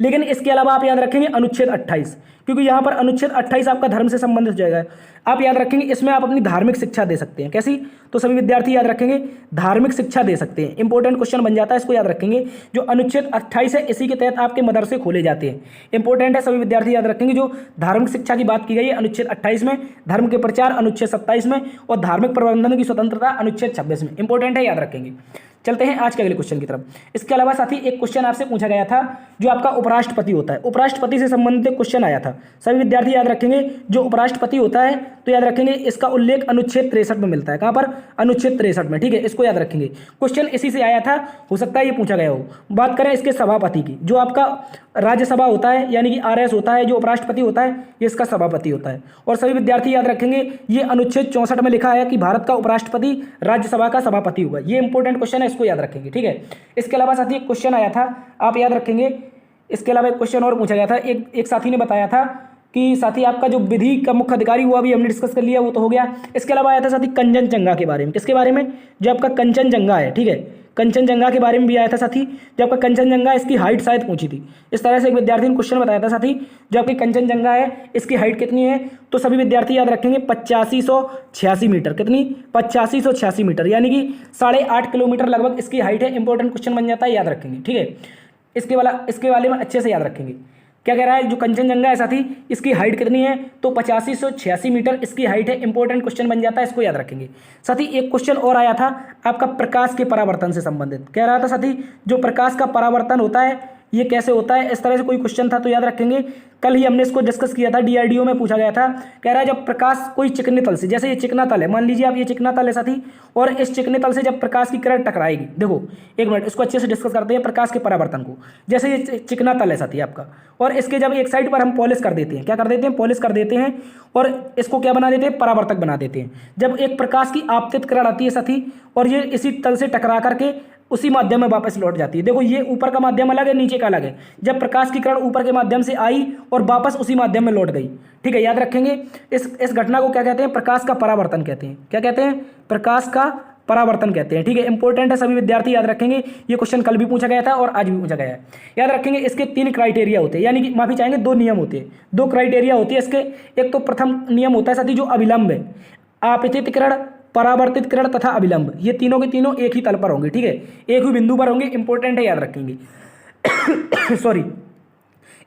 लेकिन इसके अलावा आप याद रखेंगे अनुच्छेद 28, क्योंकि यहाँ पर अनुच्छेद 28 आपका धर्म से संबंधित हो जाएगा। आप याद रखेंगे इसमें आप अपनी धार्मिक शिक्षा दे सकते हैं, कैसी, तो सभी विद्यार्थी याद रखेंगे धार्मिक शिक्षा दे सकते हैं। इंपॉर्टेंट क्वेश्चन बन जाता है, इसको याद रखेंगे। जो अनुच्छेद 28 है इसी के तहत आपके मदरसे खोले जाते हैं, इंपॉर्टेंट है, सभी विद्यार्थी याद रखेंगे। जो धार्मिक शिक्षा की बात की गई है अनुच्छेद 28 में, धर्म के प्रचार अनुच्छेद 27 में, और धार्मिक प्रबंधन की स्वतंत्रता अनुच्छेद 26 में, इंपॉर्टेंट है, याद रखेंगे। चलते हैं आज के अगले क्वेश्चन की तरफ। इसके अलावा साथी एक क्वेश्चन आपसे पूछा गया था, जो आपका उपराष्ट्रपति होता है, उपराष्ट्रपति से संबंधित क्वेश्चन आया था। सभी विद्यार्थी याद रखेंगे जो उपराष्ट्रपति होता है तो याद रखेंगे इसका उल्लेख अनुच्छेद 63 में मिलता है। कहाँ पर, अनुच्छेद 63 में। ठीक है, इसको याद रखेंगे, क्वेश्चन इसी से आया था, हो सकता है ये पूछा गया हो। बात करें इसके सभापति की, जो आपका राज्यसभा होता है यानी कि RS होता है, जो उपराष्ट्रपति होता है ये इसका सभापति होता है। और सभी विद्यार्थी याद रखेंगे ये अनुच्छेद 64 में लिखा है कि भारत का उपराष्ट्रपति राज्यसभा का सभापति होगा। ये इंपॉर्टेंट क्वेश्चन है, इसको याद रखेंगे। ठीक है, इसके अलावा साथी एक क्वेश्चन आया था, आप याद रखेंगे। इसके अलावा एक क्वेश्चन और पूछा गया था, एक साथी ने बताया था कि साथी आपका जो विधि का मुख्य अधिकारी हुआ भी हमने डिस्कस कर लिया, वो तो हो गया। इसके अलावा आया था साथी कंचनजंगा के बारे में, किसके बारे में, जो आपका कंचनजंगा है। ठीक है, कंचनजंगा के बारे में भी आया था साथी। जो आपका कंचनजंगा इसकी हाइट शायद पूछी थी, इस तरह से एक विद्यार्थी ने क्वेश्चन बताया था साथी, जो आपकी कंचनजंगा है इसकी हाइट कितनी है, तो सभी विद्यार्थी याद रखेंगे 8586 मीटर। कितनी, 8586 मीटर, यानी कि 8.5 किलोमीटर लगभग इसकी हाइट है। इंपॉर्टेंट क्वेश्चन बन जाता है, याद रखेंगे। ठीक है, इसके वाले में अच्छे से याद रखेंगे। क्या कह रहा है, जो कंचनजंगा है साथी इसकी हाइट कितनी है, तो 8586 मीटर इसकी हाइट है। इंपॉर्टेंट क्वेश्चन बन जाता है, इसको याद रखेंगे। साथी एक क्वेश्चन और आया था आपका प्रकाश के परावर्तन से संबंधित, कह रहा था साथी जो प्रकाश का परावर्तन होता है ये कैसे होता है, इस तरह से कोई क्वेश्चन था, तो याद रखेंगे। कल ही हमने इसको डिस्कस किया था, DRDO में पूछा गया था। कह रहा है जब प्रकाश कोई चिकने तल से, जैसे ये चिकना तल है, मान लीजिए आप ये चिकना तल है साथी, और इस चिकने तल से जब प्रकाश की किरण टकराएगी, देखो एक मिनट इसको अच्छे से डिस्कस करते हैं प्रकाश के परावर्तन को। जैसे ये चिकना तल है साथी आपका, और इसके जब एक साइड पर हम पॉलिश कर देते हैं, क्या कर देते हैं, पॉलिश कर देते हैं, और इसको क्या बना देते हैं, परावर्तक बना देते हैं। जब एक प्रकाश की आपतित किरण आती है साथी, और ये इसी तल से टकरा करके उसी माध्यम में वापस लौट जाती है। देखो ये ऊपर का माध्यम अलग है, नीचे का अलग है। जब प्रकाश की किरण ऊपर के माध्यम से आई और वापस उसी माध्यम में लौट गई, ठीक है, याद रखेंगे। इस घटना को क्या कहते हैं, प्रकाश का परावर्तन कहते हैं। क्या कहते हैं, प्रकाश का परावर्तन कहते हैं। ठीक है, इंपॉर्टेंट है, सभी विद्यार्थी याद रखेंगे। ये क्वेश्चन कल भी पूछा गया था और आज भी पूछा गया है, याद रखेंगे। इसके 3 क्राइटेरिया होते हैं, यानी कि माफी चाहेंगे 2 नियम होते हैं, 2 क्राइटेरिया होती है इसके। एक तो प्रथम नियम होता है साथी जो अविलंब है, आपतित किरण, परावर्तित किरण तथा अविलंब, ये तीनों के तीनों एक ही तल पर होंगे। ठीक है, एक ही बिंदु पर होंगे, इंपॉर्टेंट है, याद रखेंगे। सॉरी,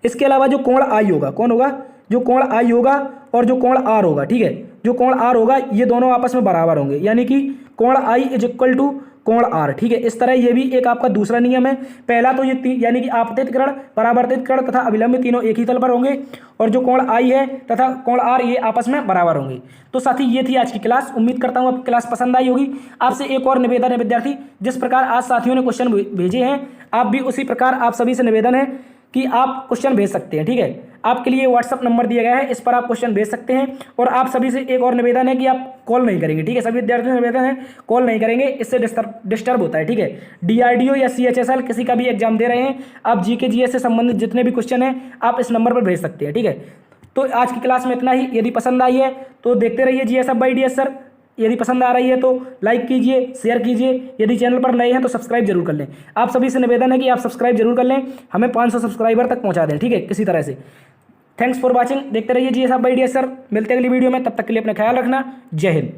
इसके अलावा जो कोण आई होगा, कौन होगा, जो कोण आई होगा और जो कोण आर होगा। ठीक है, जो कोण आर होगा ये दोनों आपस में बराबर होंगे, यानी कि कोण आई इज इक्वल टू कोण आर। ठीक है, इस तरह ये भी एक आपका दूसरा नियम है। पहला तो ये यानी कि आपतित किरण, परावर्तित किरण तथा अविलंब तीनों एक ही तल पर होंगे, और जो कोण आई है तथा कोण आर ये आपस में बराबर होंगे। तो साथी ये थी आज की क्लास, उम्मीद करता हूँ आपकी क्लास पसंद आई होगी। आपसे एक और निवेदन है विद्यार्थी, जिस प्रकार आज साथियों ने क्वेश्चन भेजे हैं, आप भी उसी प्रकार आप सभी से निवेदन है कि आप क्वेश्चन भेज सकते हैं। ठीक है, आपके लिए व्हाट्सअप नंबर दिया गया है, इस पर आप क्वेश्चन भेज सकते हैं। और आप सभी से एक और निवेदन है कि आप कॉल नहीं करेंगे। ठीक है, सभी विद्यार्थियों से निवेदन है कॉल नहीं करेंगे, इससे डिस्टर्ब होता है। ठीक है, DRDO या CHSL किसी का भी एग्जाम दे रहे हैं, आप GK GS से संबंधित जितने भी क्वेश्चन हैं आप इस नंबर पर भेज सकते हैं। ठीक है, तो आज की क्लास में इतना ही। यदि पसंद आई है तो देखते रहिए GSF by DS सर। यदि पसंद आ रही है तो लाइक कीजिए, शेयर कीजिए। यदि चैनल पर नए हैं तो सब्सक्राइब जरूर कर लें। आप सभी से निवेदन है कि आप सब्सक्राइब जरूर कर लें, हमें 500 सब्सक्राइबर तक पहुंचा दें। ठीक है, किसी तरह से। थैंक्स फॉर वॉचिंग, देखते रहिए GSF by DS सर। मिलते हैं अगली वीडियो में, तब तक के लिए अपना ख्याल रखना। जय हिंद।